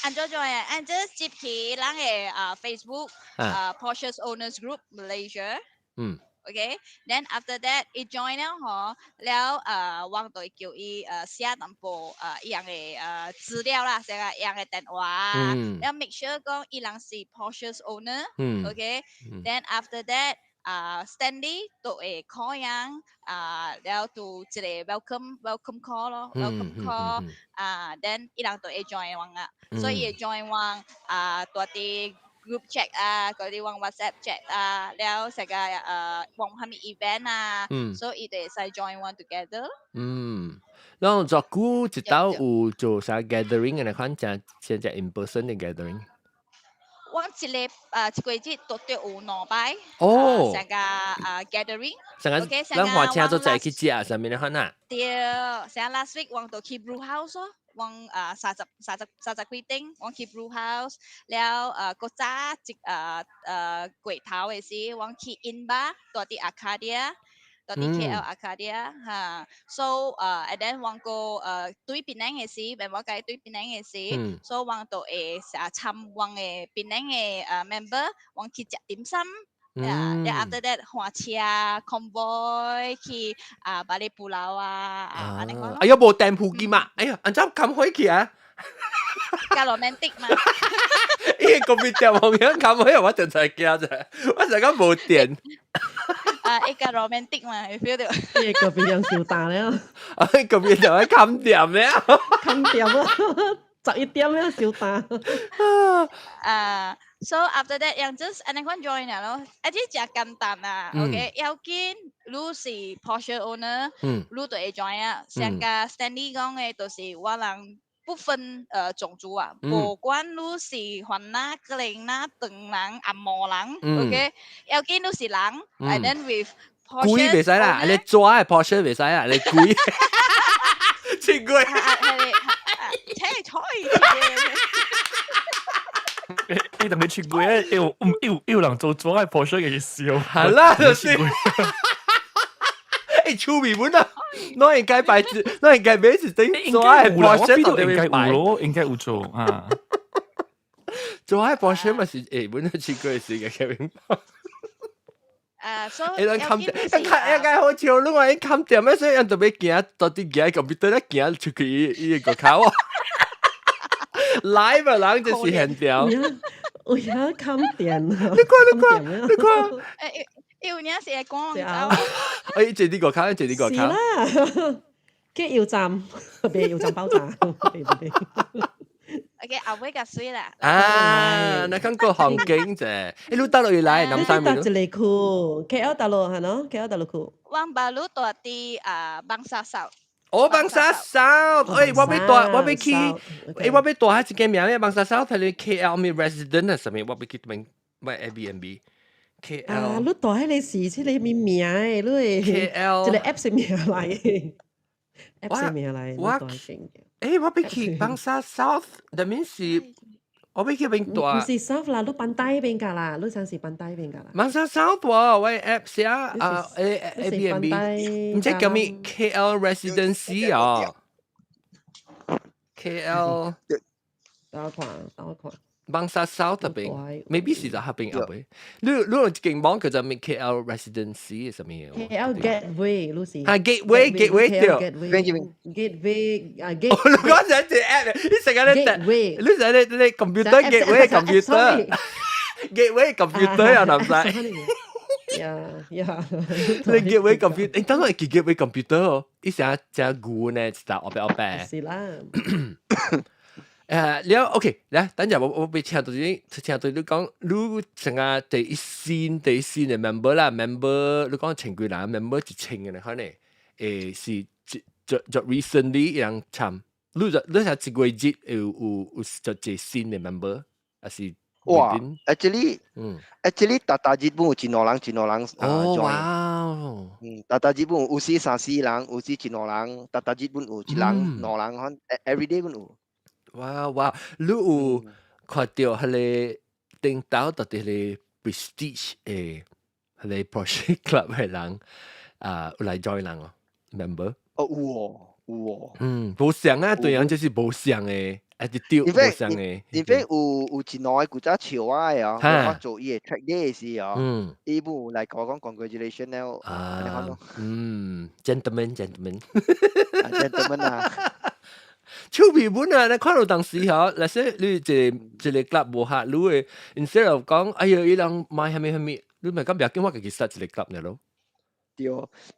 安怎 join 啊？安怎接起人嘅Facebook Porsche's Owners Group Malaysia。OK， then after that 一 join 了嗬，แล้ว我哋叫伊寫淡薄一樣嘅資料啦，寫個一樣嘅電話，แล้ว make sure 講伊人是 Porsche's owner。OK，then after that。Stanley 都會 call 人แล้ว都一個 welcome call 咯 welcome call then 伊人都會 join 王啊，所以 join 王多啲 group chat 嗰啲王 WhatsApp chat แล้ว成個王係咪 event所以佢哋使 join 王 together。然後做久一道有做啥 gathering 嘅款，現在 in person 嘅 gathering。我一個季節都有兩擺，成個gathering，成個咱話請做在去食上面嘅款啊。對，成個 last week 我到去 brew house 咯，我30幾點，我去 brew house，แล้ว個早櫃頭嘅時，我去 in bar 到啲 Arcadia。到啲 KL Arcadia so and then 我個對檳榔嘅時，wenn我計對檳榔嘅時，所以我就會參我嘅檳榔嘅member， 我去食點心，then after that 換車 convoy 去巴黎布勞安尼講。哎呀，無訂鋪機嘛？哎呀，安怎咁開去啊？加 romantic 嘛？咦，個別店紅樣咁開，我就才驚啫，我成日無電。一個 romantic 嘛，你 feel 到？一個別樣笑大了。個別就喺冚店咧。冚店啊！11點咧笑大。So after that 樣子，安尼款 join 咯，一啲真簡單啊。OK， 要緊，你是 Porsche owner， 你就會 join 啊。成個 Stanley 講嘅，就是我人。不分種族啊，無管你是番啦、格林啦、唐人、阿摩人 ，OK， 要緊你是人 ，and then with Porsche， 貴袂使啦，你抓嘅 Porsche 袂使啦，你貴，切貴，切菜，你同佢切貴咧，要人做抓嘅 Porsche 嘅笑，係啦，就是誒，出名本啊！攞人計牌子，攞人計名字整做係 Porsche 同你買咯，應該有做啊。做係 Porsche 咪是誒，本來似佢事嘅嘅。所以你諗冚店，一間好似你話你冚店咩？所以人特別驚，到底驚個別得驚出去呢個口啊！live 人就是很屌。我要冚店，你看。要呢是講誒，借呢個卡，借呢個卡。是啦，跟油站，別油站爆炸，對。OK， 後尾個水啦。你看個行景啫。你到落嚟南山面。你到一個區 ，KL 大陸係咯 ，KL 大陸區。往巴魯多啲邦沙手。哦，邦沙 South，诶，我要去，诶，我要住喺一間名咩？邦沙 South 係你 KL 咩 resident 啊？什麼？我要去邊？咩 Airbnb？ KL 你住喺你時即你面名誒，你係 KL 一個 app 名嚟嘅，app 名嚟，你住喺邊嘅？誒，我要去邦沙 South，that means 是我要去邊住？唔是 South 啦，你班低邊㗎啦，你想是班低邊㗎啦。邦沙 South 喎，喂 app 寫Airbnb，唔知叫咩 KL residency 啊 ，KL。等我看。邦沙 South 嗰邊 ，maybe 是就喺邊入邊。你用勁網叫做咩 KL residency 係什麼嘢 KL Gateway，你是gateway 對。Gateway 你講緊隻 app，你成日你 computer gateway computer 啊，男仔。呀，你 gateway computer，你等我係 gateway computer 哦，一成隻股呢，就我白。是啦。你 OK， 嚟，等陣我俾聽到你講，你成日第一線嘅 member 啦 ，member 你講前幾年 member 1000嘅咧，可能是就 recently 樣參，你係一個月有就最新嘅 member， 還是？哇 ，actually 大日本有真多人哦，哇，大日本有40-30人，有真多人，大日本有1人、2人，everyday 都有。哇！你有看到迄個頂頭到底迄個 prestige 誒，迄個 project club 嘅人有來 join 人哦 ，member？ 哦，有喎。無相啊，對人就是無相誒 attitude 無相誒。因為有真多個古早潮啊嘅哦，我做伊嘅 track day 時哦，伊有來講 congratulation 了gentleman 啊。超標本啊！你看到當時嗬，嗱些你一個 club 無客，你會 instead of 講，哎呀，伊人買係咪，你咪咁別叫我自己 start 一個 club 呢咯。對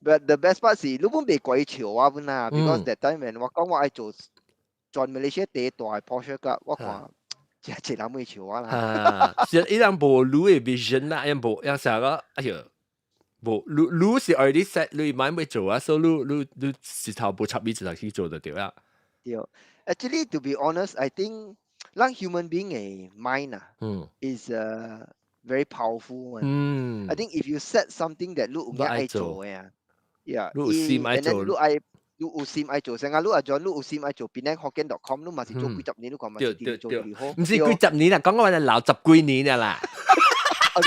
，but the best part 是你本未過潮啊本啊 ，because that time when 我講我愛做全 Malaysia 第一大 Porsche club，我看一人未潮啊啦。是伊人無你嘅 vision 啦，因無因成個，哎呀，無你是 already set，你買咩做啊？所以你是頭部插尾就去做就對啦。Actually, to be honest, I think 讓 human being 嘅 mind is very powerful one. I think if you set something that 你唔愛做嘅，yeah， 你有心愛做，你有心愛做，成日你話做，你有心愛做，Penang.com 你嘛是做幾十年，你講嘛是點做幾好？唔是幾十年啦，講我哋留10幾年㗎啦。10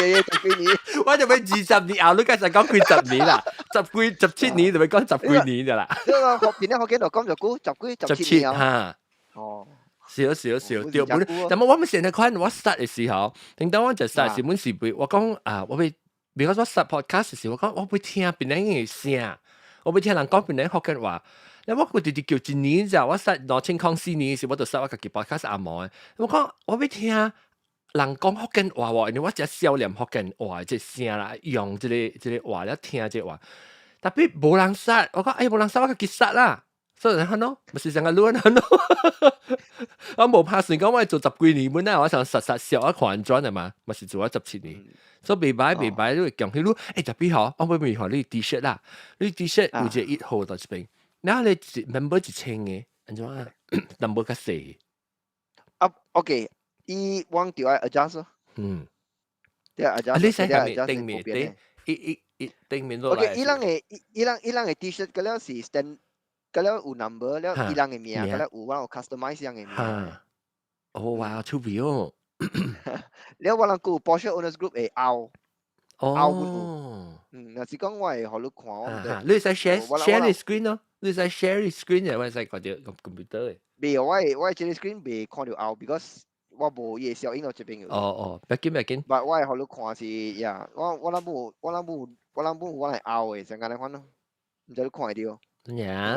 幾年，我就俾20年後，你梗係講幾十年啦，17年就俾講10幾年㗎啦。因為Penang.com 就估17年啊。哦。少，對本。但係我咪成日看我 start 嘅時候，當我就 start 時本時會，我講我會，比如說 start podcast 嘅時候，我講我會聽別人嘅聲，我會聽人講別人福建話。因為我直直叫一年咋，我 start 2004年嘅時，我就 start 我自己 podcast 阿毛嘅。我講我會聽人講福建話喎，因為我只少念福建話即聲啦，用即個話咧聽即話。特別冇人 start，我講冇人 start 我自己 start 啦。所以你看咯，咪是成個亂看咯。我冇拍算講我做10幾年本啦，我想實笑一環轉係嘛，咪是做咗17年。所以未擺都會講起你，特別好，我會好你 T-shirt 啦，你 T-shirt 有隻1號到這邊，然後你 member 1000嘅，安怎啊 number 較細。OK， 伊往掉愛 adjust 咯。對 adjust。你使係咪定面的？一定面落來。OK，伊人嘅 T-shirt 嗰了是 stand。嗰了有 number 了，伊人嘅名，嗰了有我 customize 樣嘅名。哦，哇，出名哦！了我人個 Porsche Owners Group 會拗哦。若是講我係互你看我。你使 share 你 screen 咯？你使 share 你 screen 嘅，我使看到 computer 嘅。未，我這個 screen 未看到拗 ，because 我無嘢小影到這邊有。哦，別緊。但我係互你看是呀，我諗冇我嚟拗嘅，成間嚟看咯，唔知你看會到。呀，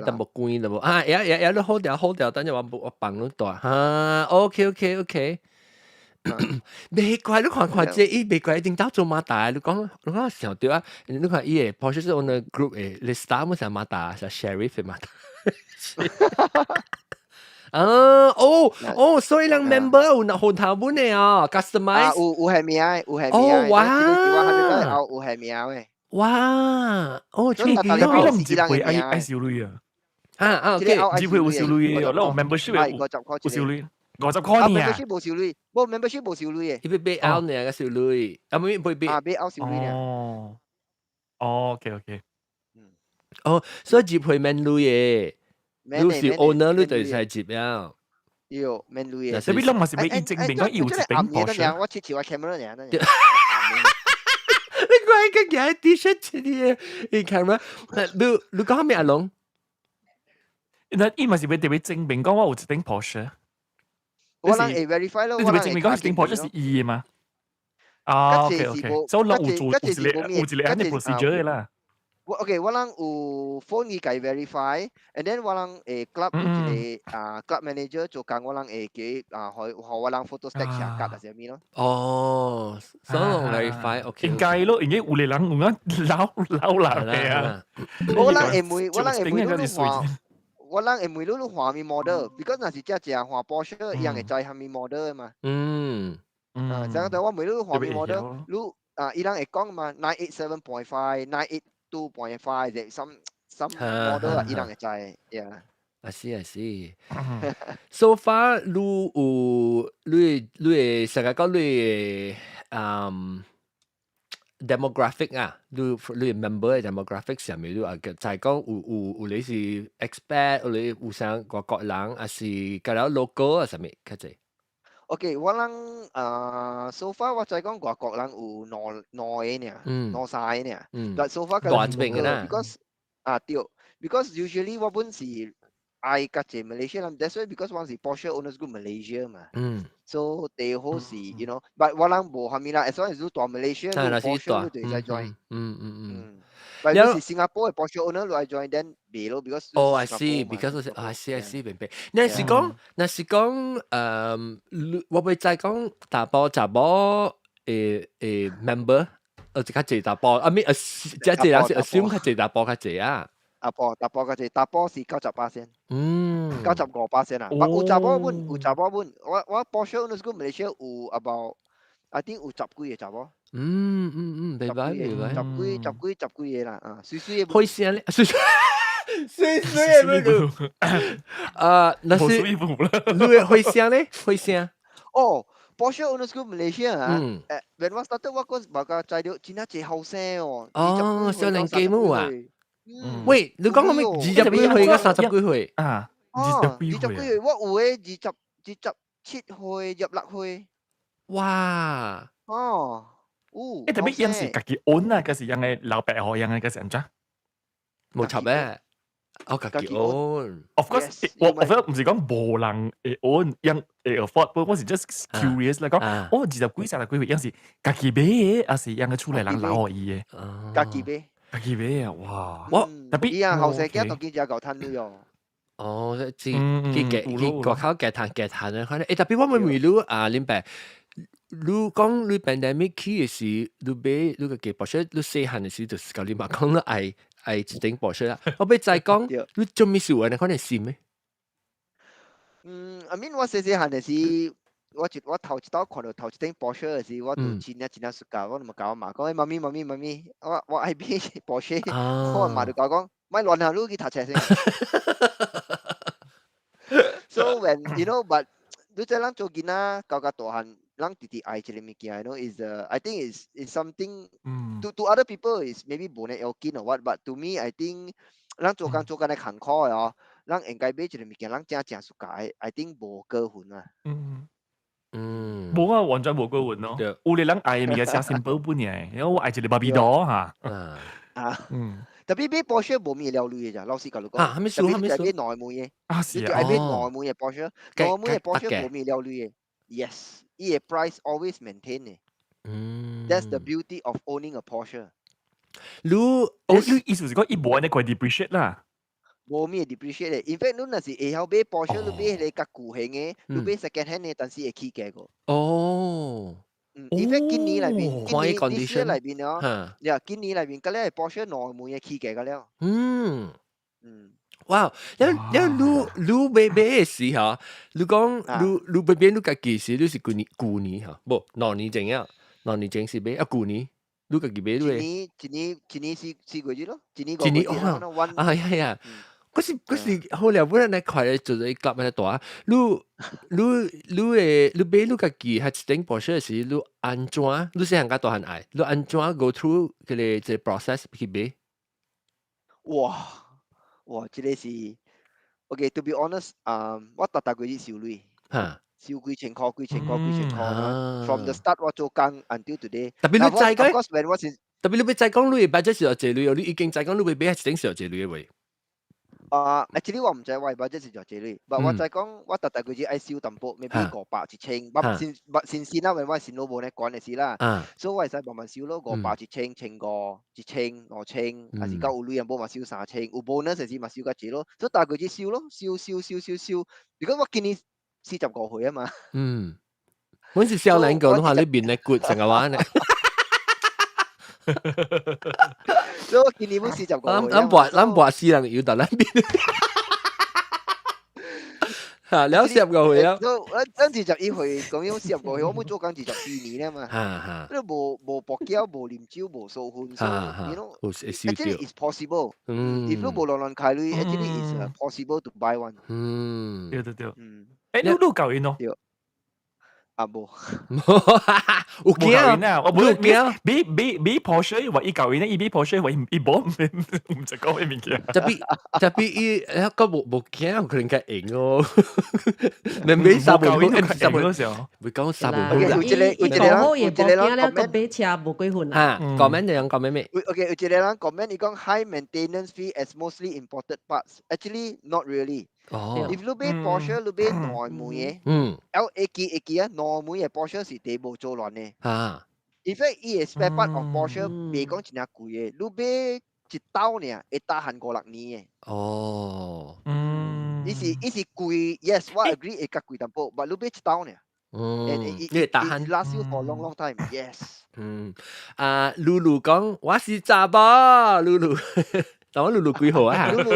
但冇關啦喎，有你 hold 掉，等陣我幫你帶嚇 ，OK，未怪你看這伊未怪一定到做馬達，你講想對啊，你看伊個 Porsche Owner Group 誒，你 start 冇上馬達，係 Sheriff 嘅馬達。所以人 member 有紅頭本嘅哦 ，customize。有係名，哦，哇！有係名嘅。哇！哦，你唔知會愛少女啊？ OK，只會有少類嘅，嗱我 membership 係50塊有少類，50啊塊呢啊， membership 冇少類，冇 membership 冇少類嘅，伊要買 out 呢個少女，啊唔會買俾 out 少類嘅，哦，OK，所以接去 man 女嘅，你是 owner 你就係接了。要 man 類嘅。特別諗我是咪證明講有一頂Porsche，我切條 camera 呢，你怪個嘢 T-shirt 啲嘢，camera，你講咩阿龍？那伊咪是咪特別證明講我有一頂 Porsche，我諗會 verify 咯，你是咪證明講一頂 Porsche 是伊嘅嘛？啊，OK，所以我有做有一個安尼 procedure 嘅啦。OK，我諗有 phone 佢計 verify，and then 我諗club 一個club manager 做工，我諗會記學我諗 photo stack 下格啊，係咪咯？哦，所以我 verify，OK。應該咯，應該有啲人有啱老嘅啊。我諗會每都換咪 model，because 那是只換 Porsche 一樣嘅在下面 model 嘛。就係我每都換咪 model，你伊人會講嘛987.5、982.5 即some model 伊人會知，yeah。I see. So far，你成日講你demographic 啊，你 member 嘅 demographic 上面你就係講有你是 expat，有上外國人，還是嗰啲 local 啊上面較濟。OK，我諗so far 我就係講外國人有兩呢，兩三呢，但 so far 大這邊嘅啦。because 對 ，because usually 我本是愛甲隻 Malaysia 人 ，that's why because 我是 Porsche owners group Malaysia 嘛，so they 好是 you know，but 我諗無蝦米啦，as long as 你大 Malaysia， Porsche 你就會 join，但係你是新加坡嘅 Porsche owner 你會 join then 未咯 ，because I see，because I see，明白。那是講，我會再講大波member，較濟大波，I mean，即係人是 assume 較濟大波較濟啊。大波較濟，大波是90%，95%啊。有查某本，我 Porsche owners group Malaysia 有 about，I think 有10幾個查某。明白。十幾嘢啦，水嘅。開聲咧，水那是你嘅開聲咧，開聲。哦，Porsche owners group Malaysia 啊，when 我 started 我嗰時冇個材料，真係幾後生哦。少年機務啊。喂，你講我咩20幾歲嘅30幾歲啊？20幾歲，我有嘅27歲26歲。哇！特別有時自己 own 啊，嗰時人嘅老伯學人嘅嗰時唔知。冇插咩？我自己 own。 Of course， 我覺得唔是講無人會 own， 人會 afford，我是 just curious 嚟講。20幾30幾歲，有時自己買嘅，還是人嘅出嚟人老學伊嘅。自己買啊！哇！特別伊啊後生仔當見只夠貪女哦。佢國口夾談咧，可能特別我咪問你林伯。你講你 pandemic 起嘅時，你買你個嘅保險，你細漢嘅時就是教你嘛講你愛一頂保險啦。我俾再講，你做咩事你可能信咩？I mean 我細漢嘅時，我頭一刀看到頭一頂保險嘅時，我就真熟㗎，我就咪教我媽講：媽咪，我愛買保險。我媽就講：咪亂下你去讀冊先。So when you know, but 你在人做囡仔，教大漢。人弟弟愛這個物件 ，you know is I think is something to other people is maybe 冇呢要緊 or what，but to me I think 人做工嘅坎坷哦，人應該買這個物件，人真熟解 ，I think 無過分啊。冇啊，完全冇過分咯。有啲人愛物件寫 simple 本嘅，因為我愛這個芭比朵嚇。特別買Porsche冇咩了類嘅咋，老實講你講。係咪數？係買內門嘅，你就係買內門嘅Porsche，內門嘅Porsche冇咩了類嘅。Yes，依個 price always maintain 嘅。That's the beauty of owning a Porsche。你意思是講伊冇安尼塊 depreciate 啦？冇咩 depreciate 嘅。In fact，你若是會曉買Porsche，你買迄個較舊型嘅，你買 second hand 嘅，但是會起價個。In fact，今年裏邊，今年裏邊哦，今年裏邊嗰啲係Porsche內門嘅起價個了。哇！因你買嘅時候，你講你買邊你家己時，你是舊年嚇，冇兩年前啊，兩年前是買舊年，你家己買你。一年4個月咯，一年係。嗰時好了，本來你快嚟做咗一夾咩大，你俾你家己係整博士時，你安怎？你先行家大漢愛，你安怎 go through 佢哋即 process 去買？哇，這個是 OK，to be honest，我大概啲少累，少幾千塊，from the start 我做工 until today。特別你知嘅，特別你知講你 budget 是有幾累，你已經知講你買係整是有幾累嘅。actually 我唔知我 budget 是做幾累，但我就講我大概只愛少淡薄 ，maybe 500一千，先啦，因為我先老母咧講嘅事啦，所以我係使慢慢少咯，500一千，1,500、1,000、5,000，還是夠有累人冇咪少3,000，有 bonus 時咪少個幾咯，所以大概只少咯，少。如果我見你45歲啊嘛，我是少年個，你話你面力 good 成日玩咧。所以我見你冇45歲。咱博士人要到咱邊。嚇，了45歲啊！咱21歲，咁樣45歲，我冇做緊24年啊嘛。你冇博膠，冇啉酒，冇數款，所以 you know actually it's possible。if 你冇亂開類 ，actually it's possible to buy one。對。誒，你教員咯？冇。有驚啊！我冇驚。俾 Porsche 話伊教員咧，伊俾 Porsche 話伊冇唔識講咩物件。特別伊個冇驚，可能佢贏哦。你俾三部嗰時候，會講三部。好嘢，冇驚咧，個俾車冇幾分啊。comment 就講咩？OK， 有一個人 comment， 伊講 high maintenance fee as mostly imported parts. Actually, not really. If 你買 Porsche， 你買內門嘅，LAK 啊，內門嘅 Porsche 是地冇做亂嘅。In fact，伊嘅 spare part of Porsche 未講真係貴嘅，你買一兜呢，會打行5-6年嘅。伊是貴 ，yes， 我 agree 會較貴淡薄，但你買一兜呢，it last you for long time， yes。露露講我是查某，露露。但我露露幾號啊？露露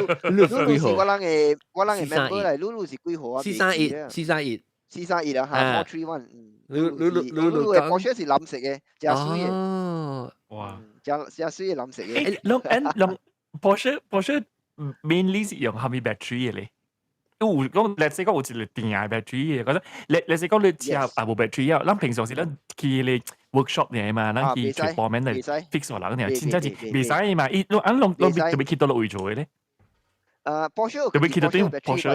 是我人嘅 member 嚟，露露是幾號啊？431啊，431。露露嘅 Porsche 是藍色嘅，真水嘅。哇！真水嘅藍色嘅。啷 Porsche mainly 是用蝦米 battery 嘅咧？有講，let's say 講有一個電嘅 battery 嘅，覺得 let's say 講你車冇 battery 啊，咱平常時咱去咧 workshop 嚟嘛，咱去做方面嚟 fix 落嚟，真正是未使嘛。伊啷特別去到落位做嘅咧？Porsche 特別去到對 Porsche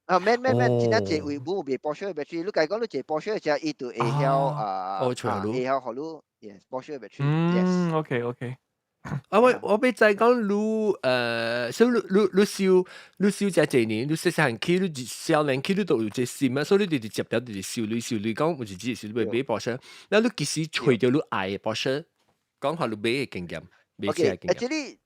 嘅。咩，真正係會冇別 Porsche 嘅 battery。你講你借 Porsche 只伊度會曉會曉好路 ，yes Porsche 嘅 battery。OK。我俾仔講所以你燒只幾年，你細起你少年起你都有隻心啊，所以你哋接掉你哋燒你講唔是只是你買保險，那你其實除咗你愛嘅保險，講下你買嘅經驗，買車嘅經驗。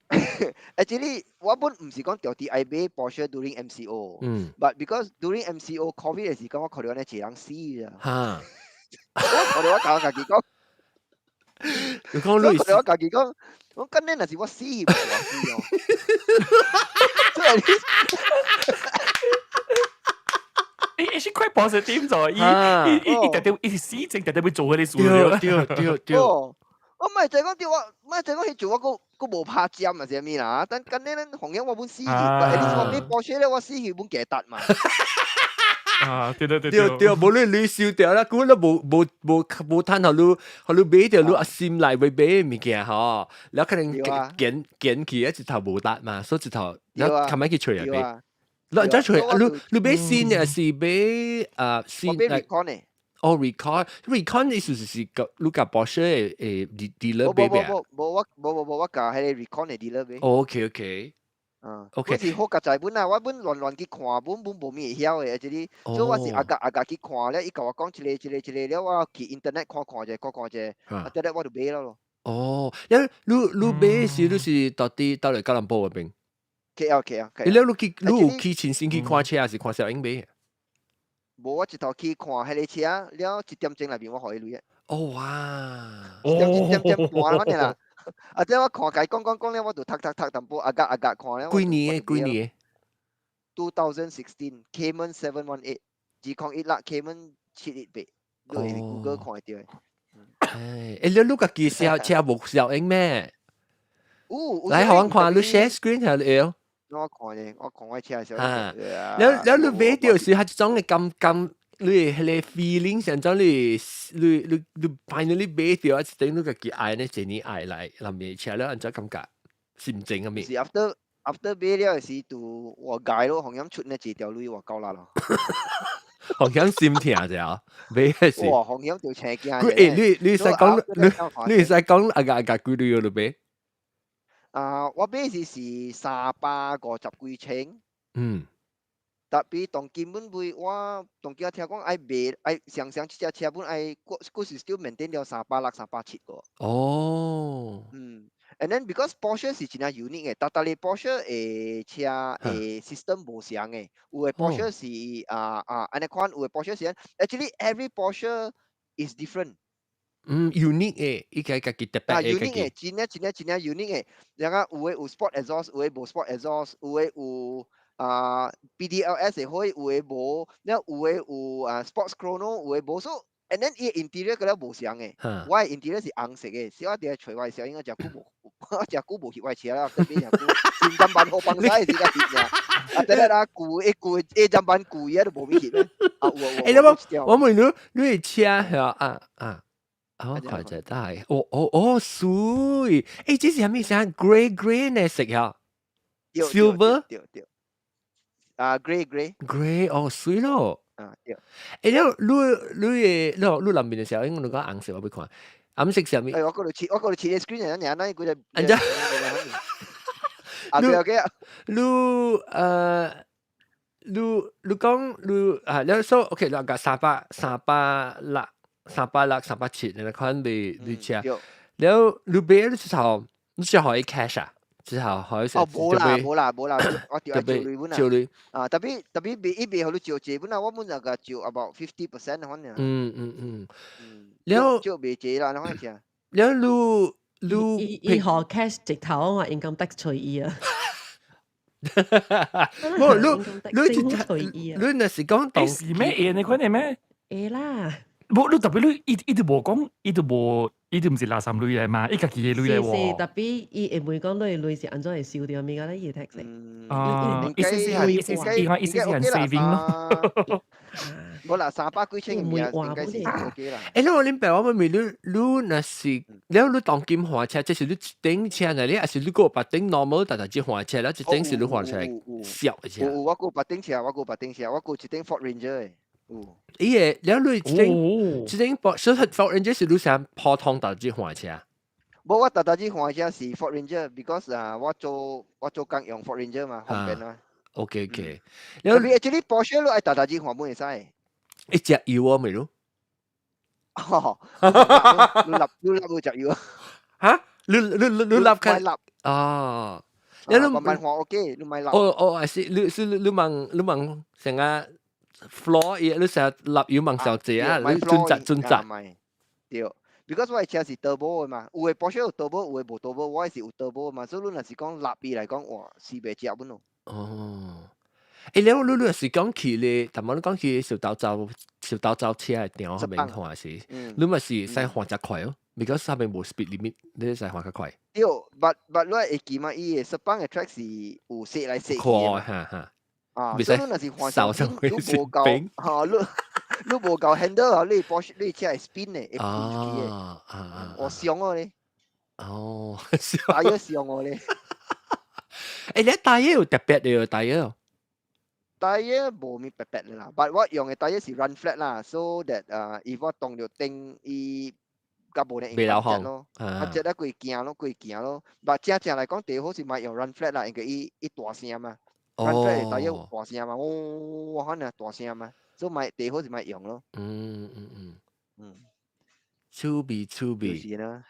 Actually， 我本唔是講掉啲愛買保險 during MCO，but because during MCO COVID 嘅時間，我考慮呢一人死啊。我教自己講，你講你我自己講。我今年那是我死唔死哦，係 quite positive 咗，伊死正特會做嗰啲數對。我唔係就講掉我，唔係就講去做我冇拍針啊，係咪啦？但今年咧紅影我本死，但係你話咩保險咧，我死佢本幾達嘛？對，無論你燒掉啦，估你冇攤後你買掉你阿心內會買物件嗬，你可能揀佢一頭冇達嘛，所以一頭你琴晚去除入買，你再除你買新嘅是買新嘅。Recon 意思是你甲保險嘅dealer 買咩啊？冇我甲係 Recon 嘅 dealer 買。OK。我是好夾在本啊，我本亂去看，本冇咩曉嘅，即係，所以我是阿家去看咧，伊甲我講一個了，我去 internet 看者，啊，得咧我就買咯。因為你買時你是到嚟吉隆坡嗰邊 ？KL。你有去親身去看車，還是看小英買？冇，我一頭去看迄個車，了1點鐘內邊我可以攞嘅。哇！1點半嗰啲啦。啊！即係我看佢講咧，我就讀淡薄，阿格看咧。幾年？2016 Cayman 718，只講1啦 Cayman 718，你係 Google 看得到嘅。你家己車冇小英咩？嚟學我看，你 share screen 下你。我看嘅，我看我車時候，แล้ว你買到時係種嘅咁你係 feeling 上種你 finally 買到，一定你個幾愛呢？幾年愛嚟臨尾車咧，按照感覺心情咁面。是 after 買了時就我解咯，紅飲出呢幾條路我夠啦咯。紅飲心痛啫，買嘅時。哇，紅飲條車驚。你使講阿幾多要你買？我買時350幾千。tapi 當基本會我當今聽講愛買愛想這隻車本愛嗰時 still maintain 到360、370個。哦。and then because Porsche 是真係 unique 嘅，但係 Porsche 嘅車嘅 system 無相嘅，有嘅 Porsche 是安尼款，有嘅 Porsche 是 actually every Porsche is different。unique 嘅，依個係特別嘅。unique 嘅，真係 unique 嘅。然後有嘅有 sport exhaust，有嘅冇 sport exhaust，有嘅有。PDLS 會可以有嘅冇，然後有嘅有sports chrono 有嘅冇，所以 and then 伊 interior 嗰啲無相嘅，我嘅 interior 是紅色嘅，所以我哋除外時候應該就久冇翕外車啦，特別就新站板好放曬時間翕呀，但係啦舊站板舊嘢都冇翕咩？我問你係車係我看者都係，水，這是咩色 ？grey 呢色呀 ？silver。grey，水咯。對。然後你入面嘅時候，應該你講紅色，我俾看。紅色上面。我嗰度切 screen 人哋嗰隻。人家。你講你所 OK， 你講360、370你看你車，然後你買你之後，你只可以 cash 啊。之後可以食。冇啦，我調係照類本啊。照類。特別一邊好多照借本啊，我本就個照 about 50% 可能。แล้ว照未借啦，你可以聽。แล้วลูอีหอ cash 直頭我 income tax 隨意啊。冇你那是講當時咩嘢？你講係咩？啦。冇，你特別你伊都無講，伊都唔是垃圾類嚟嘛，伊家己嘅類嚟喎。是特別伊會講類是安怎會燒掉咪個咧？伊 tax。意思係 saving 咯。冇啦，300幾千嘅應該是 OK 啦。你我明白我咪你那是，你當金換車，即是你頂車嚟咧，還是你個白頂 normal，但係只換車啦，只頂是你換車小嘅車。我個白頂車，我個一頂 Ford Ranger 嘅。咦？然後你只頂所以 Ford Ranger 是你想普通但只換車。冇，我特只換車是 Ford Ranger，because 我做工用 Ford Ranger 嘛，方便啊。OK。然後你 actually Porsche 都係特只換本嚟使。一隻油啊，咪咯。你立會隻油啊？嚇？你立開？哦。你慢慢換 OK，你咪立。係你問成個 floor 嘢，你成日立油問上字啊？你準則。對 ，because 我嘅車是 turbo 嘅嘛，有嘅 Porsche 有 turbo，有嘅冇 turbo，我係有 turbo 嘛，所以你若是講立嚟講，哇，是未接本咯。你是講起咧，但係你講起小豆車係點樣面換是？你咪是使換隻快哦 ，because 上面冇 speed limit，你使換較快。對 ，but 你會記嘛？伊嘅十班嘅 track 是有射嚟射去嘅。嚇。所以你若是換上邊，你冇夠，你冇夠 handle 啊！你車係 spin 嘅，會 push 嘅。我傷我咧。大約傷我咧。你大約有特別嘅大約。大約冇咩特別啦，但我用嘅大約是 run flat 啦 ，so that if 我當咗頂伊甲無咧影響咯，即係佢行咯，但正嚟講最好是買用 run flat 啦，因為伊大聲嘛，run flat 大約大聲嘛，我可能大聲嘛，所以買最好是買用咯。趣味。是啦，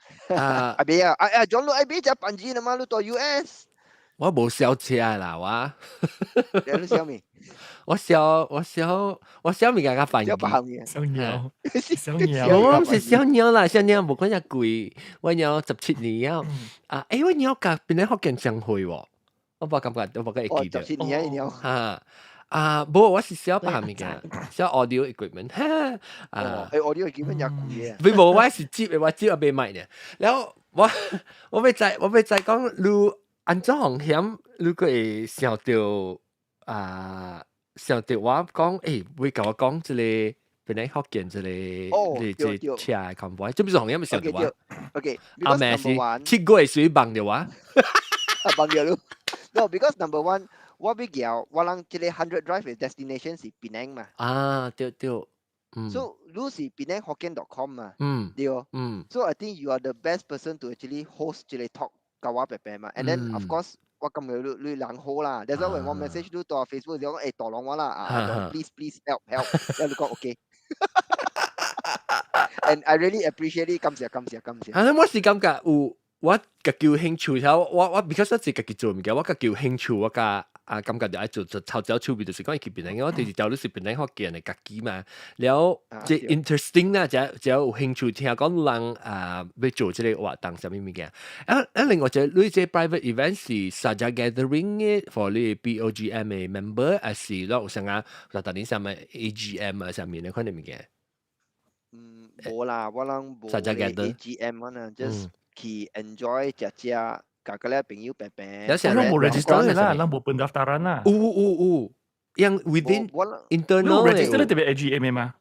阿邊啊，John 阿邊隻笨字啦嘛，你到 US。我冇燒車啦，我。你燒咩？我燒面個飯機。燒鳥。我唔是燒鳥啦，燒鳥冇嗰隻貴，我鳥17年啊。我鳥隔邊咧福建上去喎，我冇感覺，會記得。17年鳥。冇，我是燒白面嘅，燒 audio equipment。audio equipment 也貴嘅。冇，我是接，我未買嘅。然後我咪再講安怎风险如果會想到想到我講，會甲我講即個本來福建即個你即車嘅 convoy，即係風險咪想到我。Okay, 阿 because 咩 number 是 one, 切過係水幫着我。abang dia lu. No, because number one, what we get, walang chile 100 drive is destination si Penang ma. 對。So, lu si penanghokkien.com ma. 對。So, I think you are the best person to actually host chile talk kawa pepe ma. And then, of course, 我咁樣lu lang ho啦. That's why when 我 message lu 到 Facebook 就講當狼我啦please help. 然後講 OK. And I really appreciate it. 感謝。我是感覺我個叫興趣，我 because 我自己做物件，我個叫興趣，我個感覺就愛做頭早趣味，就是講去邊度，我哋條路是邊度學嘅人家己嘛，แล้ว即 interesting 啦，就有興趣聽講人要做即個活動什麼物件。另外就你即 private event 是 saja gathering 嘅 for 你 BOGM 嘅 member，還是攞有啥個特定什麼 AGM 啊上面嘅可能物件？冇啦，我諗冇 AGM 啊 just 去 enjoy 食個咧朋友伯伯。有時候冇 register 啦，冇辦pendaftaran啦。yang within internal 你 register 特別 AGM 嘛？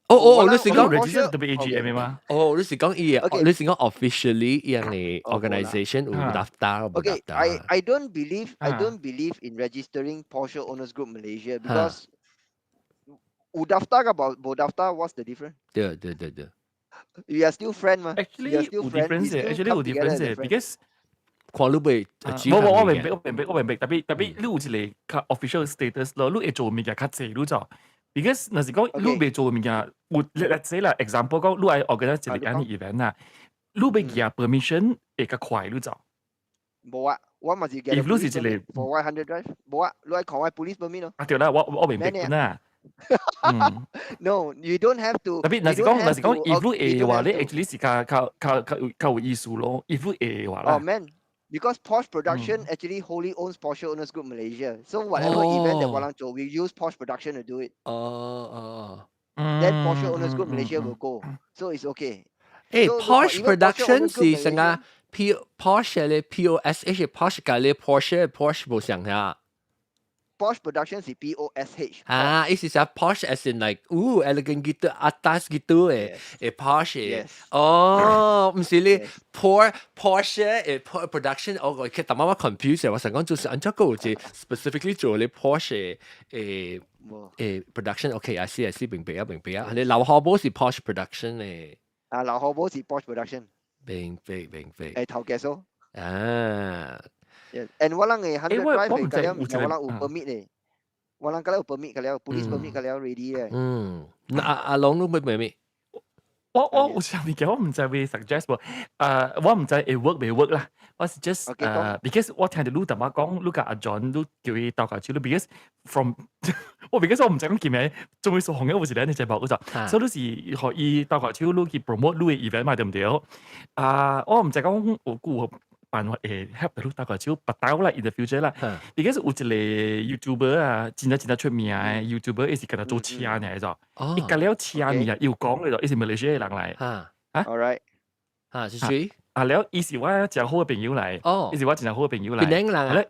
你是講 register 特別 AGM 嘛？你是講你是講 officially 樣嘅 organisation 有 daftar Okay, I don't believe in registering Porsche Owners Group Malaysia because daftar about daftar, what's the difference? 對。We are still friend ma. Actually,有 difference because 看你會我明白，特別你有一個 official status 咯，你會做物件較濟，你做。Because 若是講你未做物件，let's say 啦 ，example 講你係 organize 一個 event 啊，你要嘅 permission 會較快，你做。冇啊，我咪是嘅。If 你是一個 for 100 drive，冇啊，你係考 police permit 咯。對啦，我明白啦。No, you don't have to. 特別若是講 if 你會話你 actually 是較有意思咯 ，if 你會話啦。Oh man, because Porsche Production actually wholly owns Porsche Owners Group Malaysia. So whatever event that 我哋做 we use Porsche Production to do it. Then Porsche Owners Group Malaysia will go. So it's okay. Porsche Production 是成個 Porsche 咧 POSH Porsche 嘅咧 Porsche 冇上下。Porsche Production 是 POSH。意思係 Porsche as in like elegant gitu atas gitu Porsche。唔是你 Porsche production 我其實但媽媽 confuse 我成講就是按照個字 specifically 做你 Porsche production。OK， I see 明白啊。你劉浩寶是 Porsche production 咧。劉浩寶是 Porsche Production。明白。頭嘅數。Yes. And walang 100 drive kaya walang permit eh. Walang kaya permit kaya police permit kaya ready eh. 阿龍都未。我有想物件，我唔知會 suggest 喎。我唔知會 work 未 work 啦。我 suggest because 我聽到你同我講，你甲阿 John 你叫佢鬥下招， because from 我唔知講叫咩，仲會數行嘅有時咧你就冇嗰陣，所以你是可以鬥下招，你去 promote 你嘅 event 嘛對唔對？我唔知講我估。辦法help 到大家少拔刀啦 in the future 啦。because 有一個 YouTuber 啊，真出名嘅 YouTuber，伊是跟他做車嘅嚟咗。伊隔了車咪啊，要講嘅就，伊是馬來西亞人嚟。Alright，是誰？แล้ว伊是我真好嘅朋友嚟。伊是我真好嘅朋友嚟。檳城人。แล้ว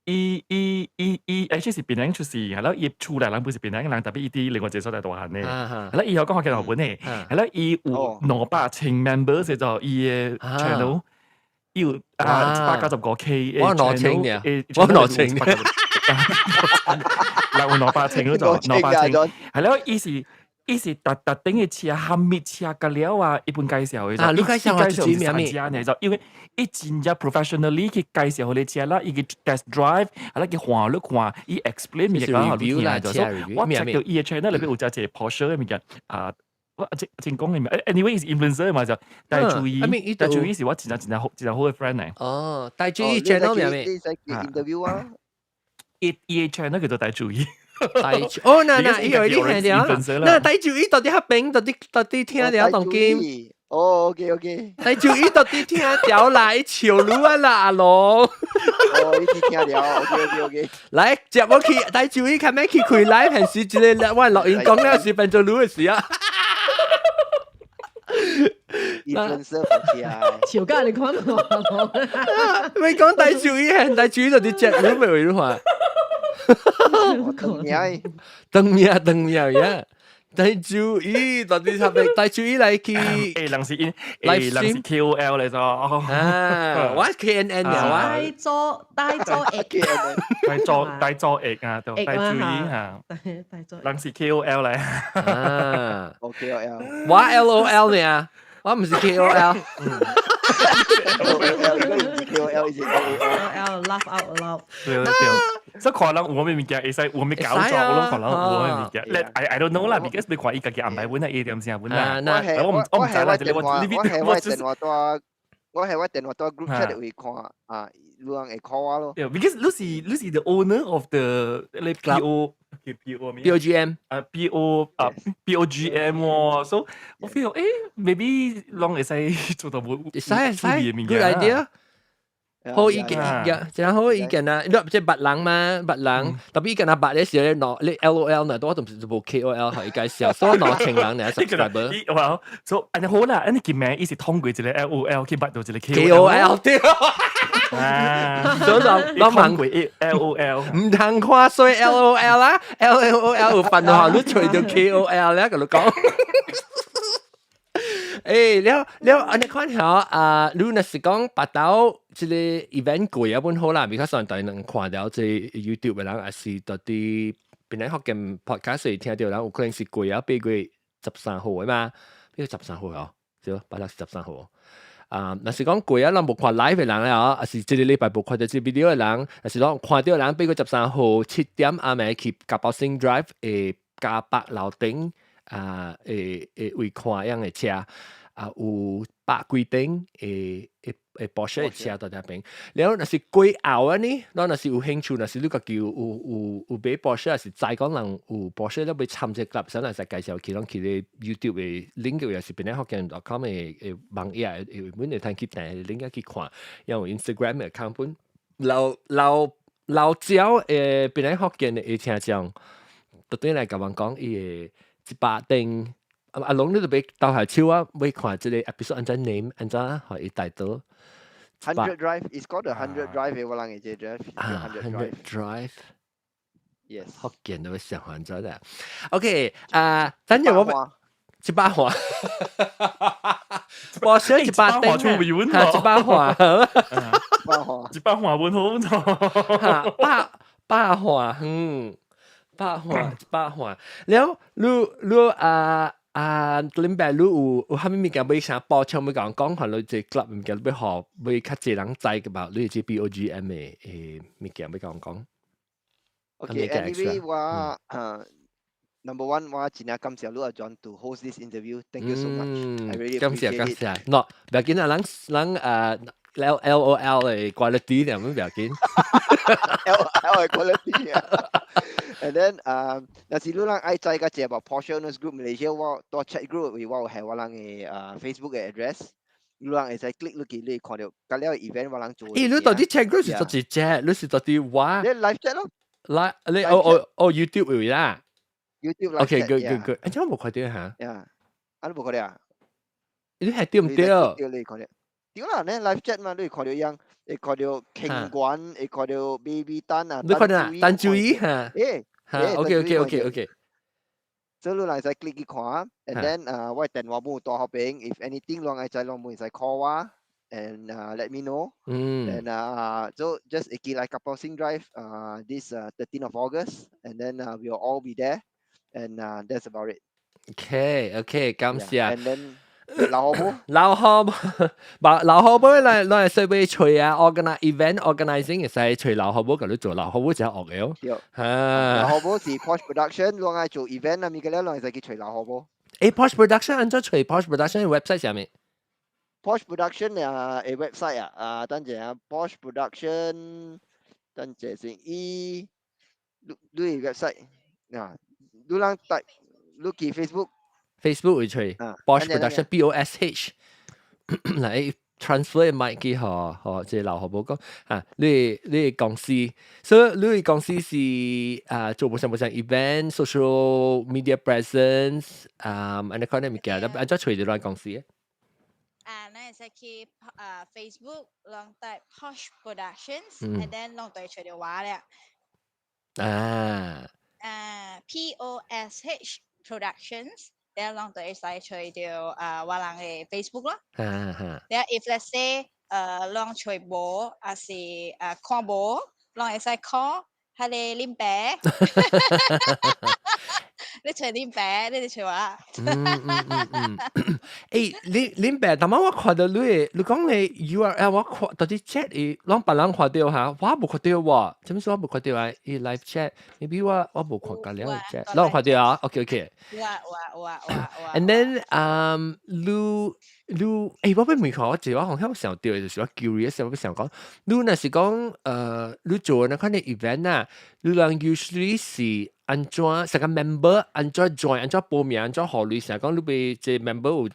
伊actually 是檳城出世，然後伊出嚟人不是檳城人，特別伊啲另外一個所在大漢嘅。然後伊有講我嘅日本嘅，然後伊有200,000 members 嘅就伊嘅 channel。要190K， 我攞清嘅，我攞清嘅，嗱我200,000嗰度，200,000，係咯，伊是特定嘅車，含密車嘅了啊，一般介紹嘅，你介紹我自己咩嘅就，因為伊真正 professionally 去介紹我哋車啦，伊嘅 test drive，係啦，佢看你看，伊 explain 咩嘅， review 啦，車 review，我 check 到伊嘅 channel 裏邊有隻 Porsche 嘅物件，正講嘅，anyway 是 influencer 嘛就，但係注意是我真係好嘅 friend 嚟。但係注意 channel 咩？你使叫 interview 啊？伊 channel 叫做大注意。嗱，以為你聽到，嗱，大注意到底黑餅，到底聽到當今。OK。大注意到底聽到來潮路啊啦，阿龍。你聽到 ，OK。來，接我去，大注意看咩去開 live 平時之類，我錄音講呢個視頻做路嘅事啊。influencer 放起來。潮家你講咯，咪講大注意係大注意就啲隻都未會話，燈苗呀。大注意，到底係咪大注意嚟去？人是KOL 嚟咗，我 KNN 啊，大咗 X， 大咗 X 啊，大注意嚇，人是 KOL 嚟，我 KOL，我 LOL 呢，我唔是 KOL。KOL 是 LOL laugh out loud。對，所以可能我咪物件會使，我咪搞錯咯，可能我咪物件。I don't know 啦，because 你看伊家己安排本係點先本啦。我唔知啦，你我係我電話多 group chat 會看啊，有人會 call 我咯。Because Lucy the owner of the POGM POGM 喎，so 我 feel maybe 啷會使做到冇good idea。好意見，真好意見啊！即係白人嘛，白人，特別依家白嘅時候咧，你 LOL 呢，都同時部 KOL 可以介紹，所以攞情人嚟 subscriber。哇，所以好啦，你見名，伊是通過一個 LOL 去bắt到一個 KOL 對。所以攞問過 LOL，唔通看衰 LOL 啦 ，LOL 有份話都除掉 KOL 咧，咁你講。你看下啊，如果是講八到即個 event 貴一般好啦，比較上大能看到即 YouTube 嘅人，還是到啲邊啲學嘅 podcast 聽到人，有可能是貴啊，比如13號啊嘛，比如13號啊，對，八到13號。若是講貴啊，人無看 live 嘅人咧啊，還是即個禮拜無看到即 video 嘅人，還是講看到人，比如13號7點啱咪去甲寶星 drive 加北樓頂會看樣嘅車。有百幾頂Porsche 嘅車在那邊，然後若是貴後啊呢，然後若是有興趣，若是你個叫有買 Porsche，若是再講人有 Porsche，你要參隻 club，想嚟就介紹佢哋嘅 YouTube 嘅 link，又是邊啲學嘅 .com 嘅網頁，本嚟睇佢哋 link 去看，然後 Instagram 嘅 account 本老招邊啲學嘅嘅聽講，特別嚟咁講，伊100頂。阿龍呢度俾鬥下超啊，未看即係 episode 按照 name 按照可以帶到。100 drive is called the 100 drive，我諗嘅 drive。100 drive。Yes。學見到上環咗啦。OK， 等陣我100華。我想100頂。100華。100華本好咗。100華100華，แล้วรู้林伯รู้有蝦米物件要想補充要講看你這 club 物件要學要較濟人知嘅吧？你這 BOGM 嘅物件要講。Okay，anyway 我number one 我真係感謝你阿 John to host this interview. Thank you so much. I really appreciate it. 感謝。no，唔要緊啊，人LOL 嘅 quality 點樣唔要緊。LOL 嘅 quality 啊。And then 嗱是你人愛知嘅只 about Porsche Owners Group Malaysia，我多 chat group 我係我人嘅Facebook 嘅 address，你人會使 click 落去你看到，隔了 event 我人做。你到底 chat group 是做啲 chat，你是做啲話？你 live chat 咯。你YouTube 會啦。YouTube live chat。OK，good。誒，我冇看到嚇。呀，你冇看到啊？你係對唔對？你看到。屌啦，你 live chat 嘛，你看到樣，你看到傾管，你看到 baby 蛋啊，你看到啊？但注意嚇。OK。所以你嚟使 click 去看 ，and then 我電話冇多後邊 ，if anything 我係在攞冇使 call 我 ，and let me know。and so just like Kapau Sing Drive this 13th of August, and then we'll all be there, and that's about it. OK，感謝。 And then 老何來說俾隨啊 organize event organizing 係隨老何嗰度做，老何就係學嘅。老何是 Porsche Production， 我係做 event 啊，咪嘅咧，我係叫隨老何。Porsche Production 按照隨 Porsche Production 嘅 website 上面。Porsche Production website 啊，等陣啊 Porsche Production， 等陣先你 website 啊，你啷帶你去 Facebook 會隨 Porsche Production BOSH 嚟 transfer 賣去學即係老何冇講你公司，所以你公司是做冇上 event social media presence 你可能咪記得，按照隨住你公司นั่นจะคือFacebook ลองแต่ Posh Productions and then ลองแต่ช่วยเดี๋ยวว่าเลยPOSH Productions แล้วลองแต่ใส่ช่วยเดี๋ยวว่าหลังFacebook 咯แล้ว if let's say ลองช่วยโบสิคอโบลองใส่คอทะเลริมแปะ你找林白，你找啊？林白，但我看到你讲你 URL， 我看到啲 chat， 让别人看到吓，我冇看到喎。做咩事我冇看到啊？live chat，maybe 我冇看到了 chat， 让我看到啊。OK。And then， 我俾問我我好像想到就是我 curious， 我想講，你那是講你做那款嘅 event 啊，你人 usually 是安怎成個 member 安怎 join 安怎報名安怎考慮，成講你被這 member 有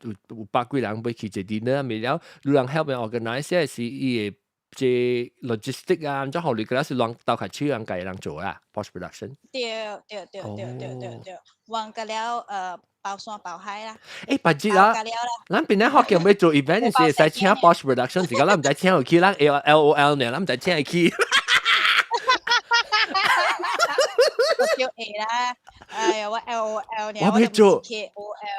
百幾人被去這 dinner 未了，你人 help 人 organize 係是伊個這 logistic 啊，安怎考慮嘅啦是人到下去人家人做啊 post production。對，忘個了包山包海啦。budget 啊，咱邊咧學叫要做 event 時係請 post production， 時間咱唔使請佢去，咱 LOL 呢，咱唔使請佢去。我叫 A 啦，哎呀，我 LOL 呢，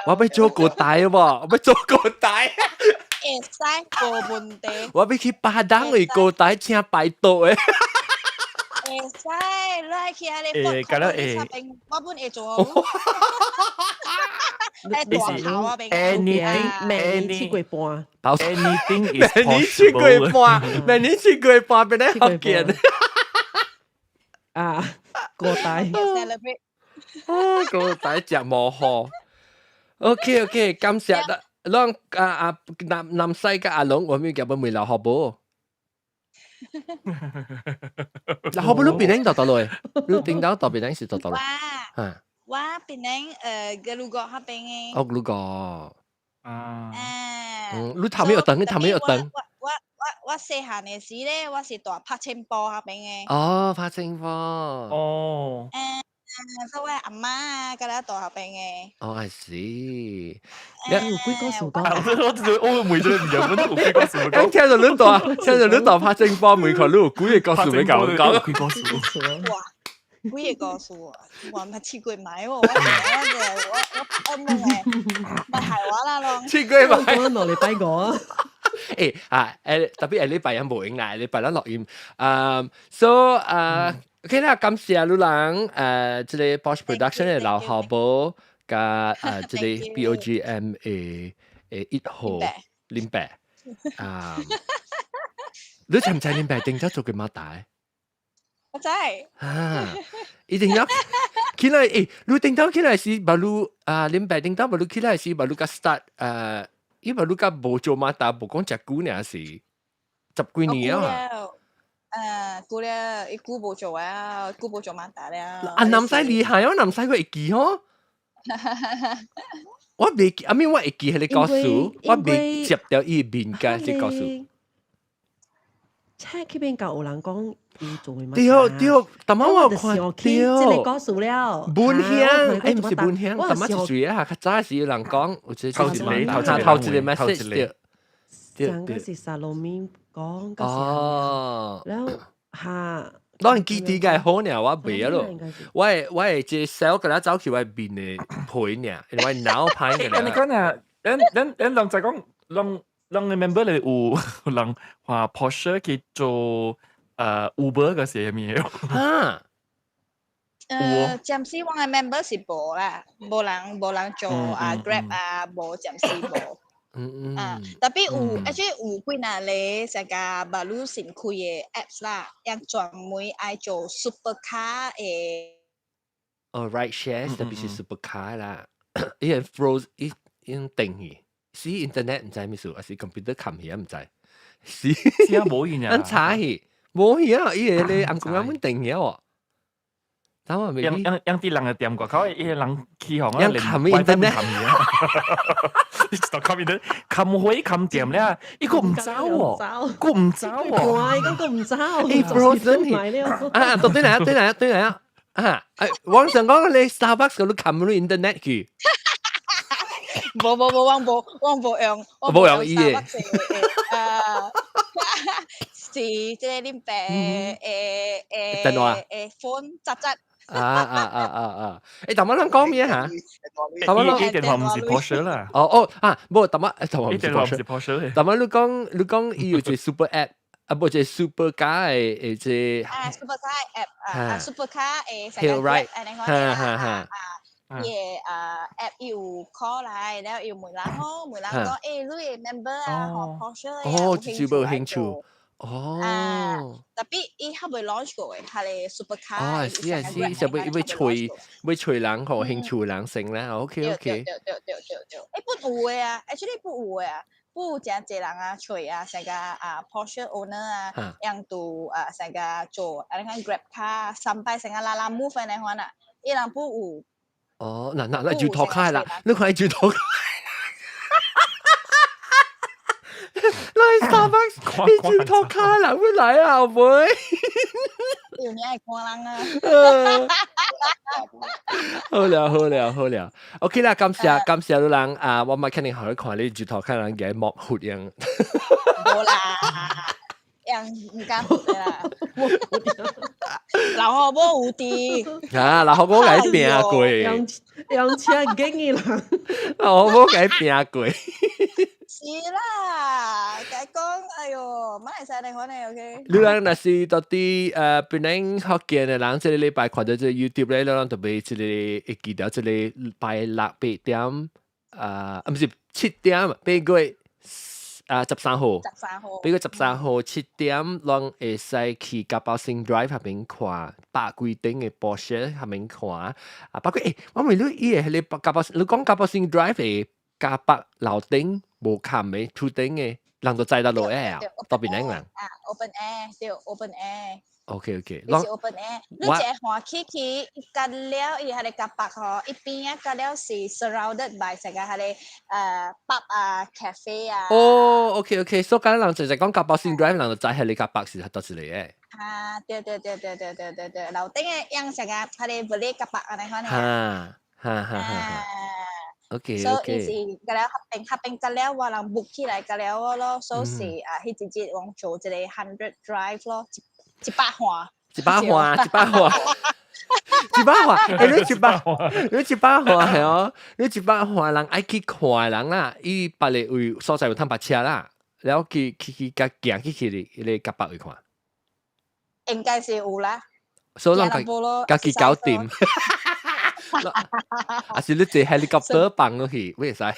我要做個帶喎，我要做個帶。會使冇問題。我要去巴丹嘅個帶請擺桌嘅。會使，你去啊你我本會做。Anything七月半，anything is possible。明年七月半變得學見。個帶。個帶食無好。OK， 感謝啦。讓南西嘅阿龍，我們叫佢梅老好不？老好不你邊度到來？你聽到到邊是到來？我邊嘅路過嗰邊嘅。哦，路過。你頭尾有等，我細漢嘅時咧，我是大拍青波嗰邊嘅。哦，拍青波。哦。所以阿媽嗰啲大嗰邊嘅。哦，I see。有幾個時間？我每個人唔有幾個時間。聽到你大拍青波，每個你有幾個故事俾講？幾個事？哇！幾個故事我唔係切過買喎，我唔係係話啦咯。切過買，我落嚟拜我。特別係呢排有冇影啊？你排得落音，so OK 啦，感謝你人即係 post production 嘅劉校寶加即係 BOGM 嘅1號林伯你知唔知林伯定咗做幾乜大？我知一定要起來你定到起來是巴魯林伯定到巴魯起來是巴魯個 start 伊巴魯個無做乜大，無講食久呢是10幾年啊。估了，一估冇做啊，估冇做蠻大了。南西厲害哦，南西佢會記哦。我未記，我會記係你告訴，我未接到伊面嘅你告訴。車嗰邊舊有人講伊做乜？對，但係我看到。即係告訴了。本鄉，唔是本鄉，但係就係啊，較早時有人講，我即係頭一個 message。上個是沙羅面講嘅時候，然後當然基地嘅好呢，我袂咯，我係即 sell 嘅啦，走去我邊嘅配呢，因為腦派嘅啦。你講啊，人就講，人嘅 member 嚟有人話 Porsche 去做Uber 嘅時咩嘢？暫時我嘅 member 是冇啦，冇人做Grab 冇暫時冇。特別有，而且有幾嗱咧，成個馬路線區嘅 apps 啦，yang專門愛做 supercar 嘅。right share 特別是 supercar 啦，伊係 froze 伊定義，是 internet 唔知咩事，還是 computer 冚起唔知，是啊冇嘢啊，咱查起冇嘢啊，伊係咧暗公暗定嘢喎。但係yang啲人嘅店個，佢啲人起行啊，連 internet 冚嘢。就冚面冚開冚店咧，一個唔走喎，個唔走喎，哇！嗰個唔走，frozen 啊！到對嚟啊！網上講你 Starbucks 嗰度冚咗 internet 去，冇用，我冇用用伊嘅是即係啲電話phone 雜。誒，但我諗講咩嚇？但我諗電話唔是 Porsche 啦。冇，但我唔是電話唔是 Porsche。Porsche 嘅。但我你講伊有隻 super app，冇隻 super car 嘅隻。supercar app supercar 成 Hill 個 Ride， Grab 嘢app 要 call 嚟，แล้ว要梅蘭咯，梅蘭講你 member 學 Porsche 直接冇興趣。tapi 伊還未 launch 過嘅，係 supercar 係，要吹人學興趣人成啦 ，OK， 對，不有嘅啊 ，actually 不有嘅啊。不真濟人吹成個Porsche owner 樣都成個做Grab car 3擺成個拉 move 嚟看啊，伊人不有。那就拖開啦，你看就拖開。來Starbucks，你就拖開啦，會來啊，後輩。有你愛看人啊。好了 ，OK 啦，感謝你人我咪肯定好看你就拖開人嘅幕闊樣。冇啦，樣唔敢啦。老何冇有啲。老何冇改變過。用車經嘅人。老何冇改變過。是啦，解講，哎喲，馬來西亞你可能 OK。你人若是到底本來福建嘅人，這個禮拜看到這 YouTube 咧，你人特別這個會記得這個禮拜六8點，唔是7點，8月13號，8月13號7點，人會使去甲包新 Drive 下面看百幾頂嘅 Porsche 下面看，包括我問你，伊係你甲包，你講甲包新 Drive 嘅甲北樓頂無冚嘅凸頂嘅。人就載得落啊，特別靚人。open air，對 open air。OK，你是 open air，你這看起隔了伊係你甲北吼，一邊啊隔了是 surrounded by 成個係你pub cafe 啊。OK，所以嗰人就講甲北新 drive，人就載係你甲北是到時嚟嘅。對，樓頂嘅樣成個係你不離甲北啊，你看呢？OK， 所以是隔了合併隔了話人 book 起來隔了咯，所以是佢直接往做一個100 drive 咯，一百換。你100換，你100換係哦，你100換人愛去看嘅人啦，伊別個位所在有攤白車啦，然後去甲行去你甲北位看。應該是有啦，所以人家己搞掂。是你坐 helicopter 放落去，咩使？實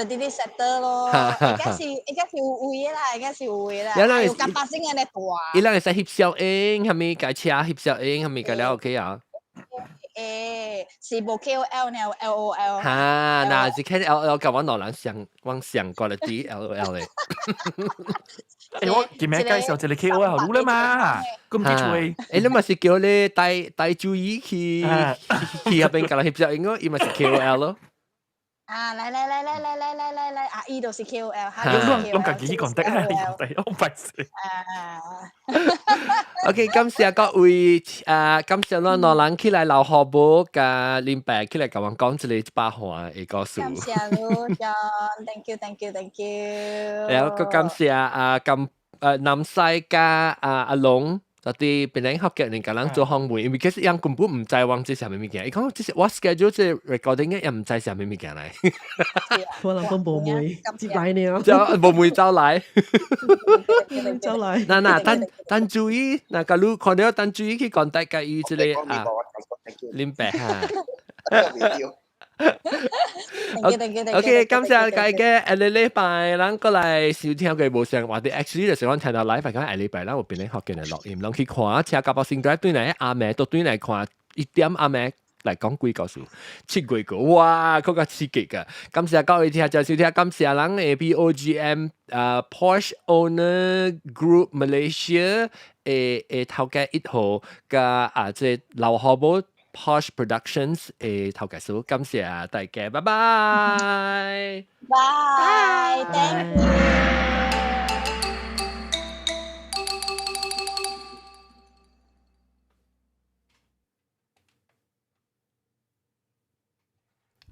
啲 settle 咯，應該是有位啦，有甲北先嘅咧大。伊人會使翕小影，係咪架車翕小影，係咪架了 OK 啊？是無 KOL 呢 ，LOL。嗱，是 KOL 甲我人上過嚟啲 LOL 咧。我見咩介紹就你 KOL 好啦嘛，咁唔知吹。你咪是叫你帶注意去入邊甲人翕小影咯，伊咪是 KOL 咯。來，伊就是 KOL，攏家己講得啦，我白死。OK， 感謝各位，感謝咱兩人起來老好寶甲林伯起來甲我講一個100換嘅故事。感謝你 ，John，thank you。然後個感謝南西加阿龍。就啲本來學嘅人甲人做項目，因為其實人根本唔知往這係咩物件。伊講這是我 schedule 這 recording 嘅，又唔知係咩物件嚟。可能都冇妹接來了，就冇妹走來，走來。嗱，但注意，嗱，假如看到但注意去講大家伊這個林伯哈。OK， 感謝大家下個禮拜咱過來收聽嘅無上或者 actually 就想聽到 live 講下禮拜咱有邊啲學嘅人錄音，攏去看車甲包新drive對嚟阿妹都對嚟看一點阿妹嚟講幾個數7幾個，哇，嗰個刺激㗎！感謝各位聽就收聽，感謝咱嘅 BOGM Porsche Owner Group Malaysia 嘅頭家1號嘅即劉學寶。Porsche Productions 頭介紹，感謝大家，拜拜。Bye， thank you。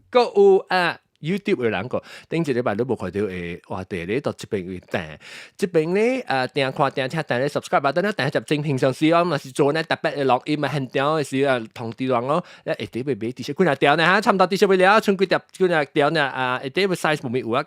個有YouTube 嘅人個，頂一禮拜都無看到誒話題咧，到這邊會訂，這邊咧訂看訂聽訂咧 subscribe 吧，等下訂入正平常時哦，若是做呢特別嘅錄音咪很屌嘅時同啲人咯，一啲會俾啲少幾廿條呢嚇，差唔多啲少會了，剩幾條呢一啲會 size 冇咩有啊。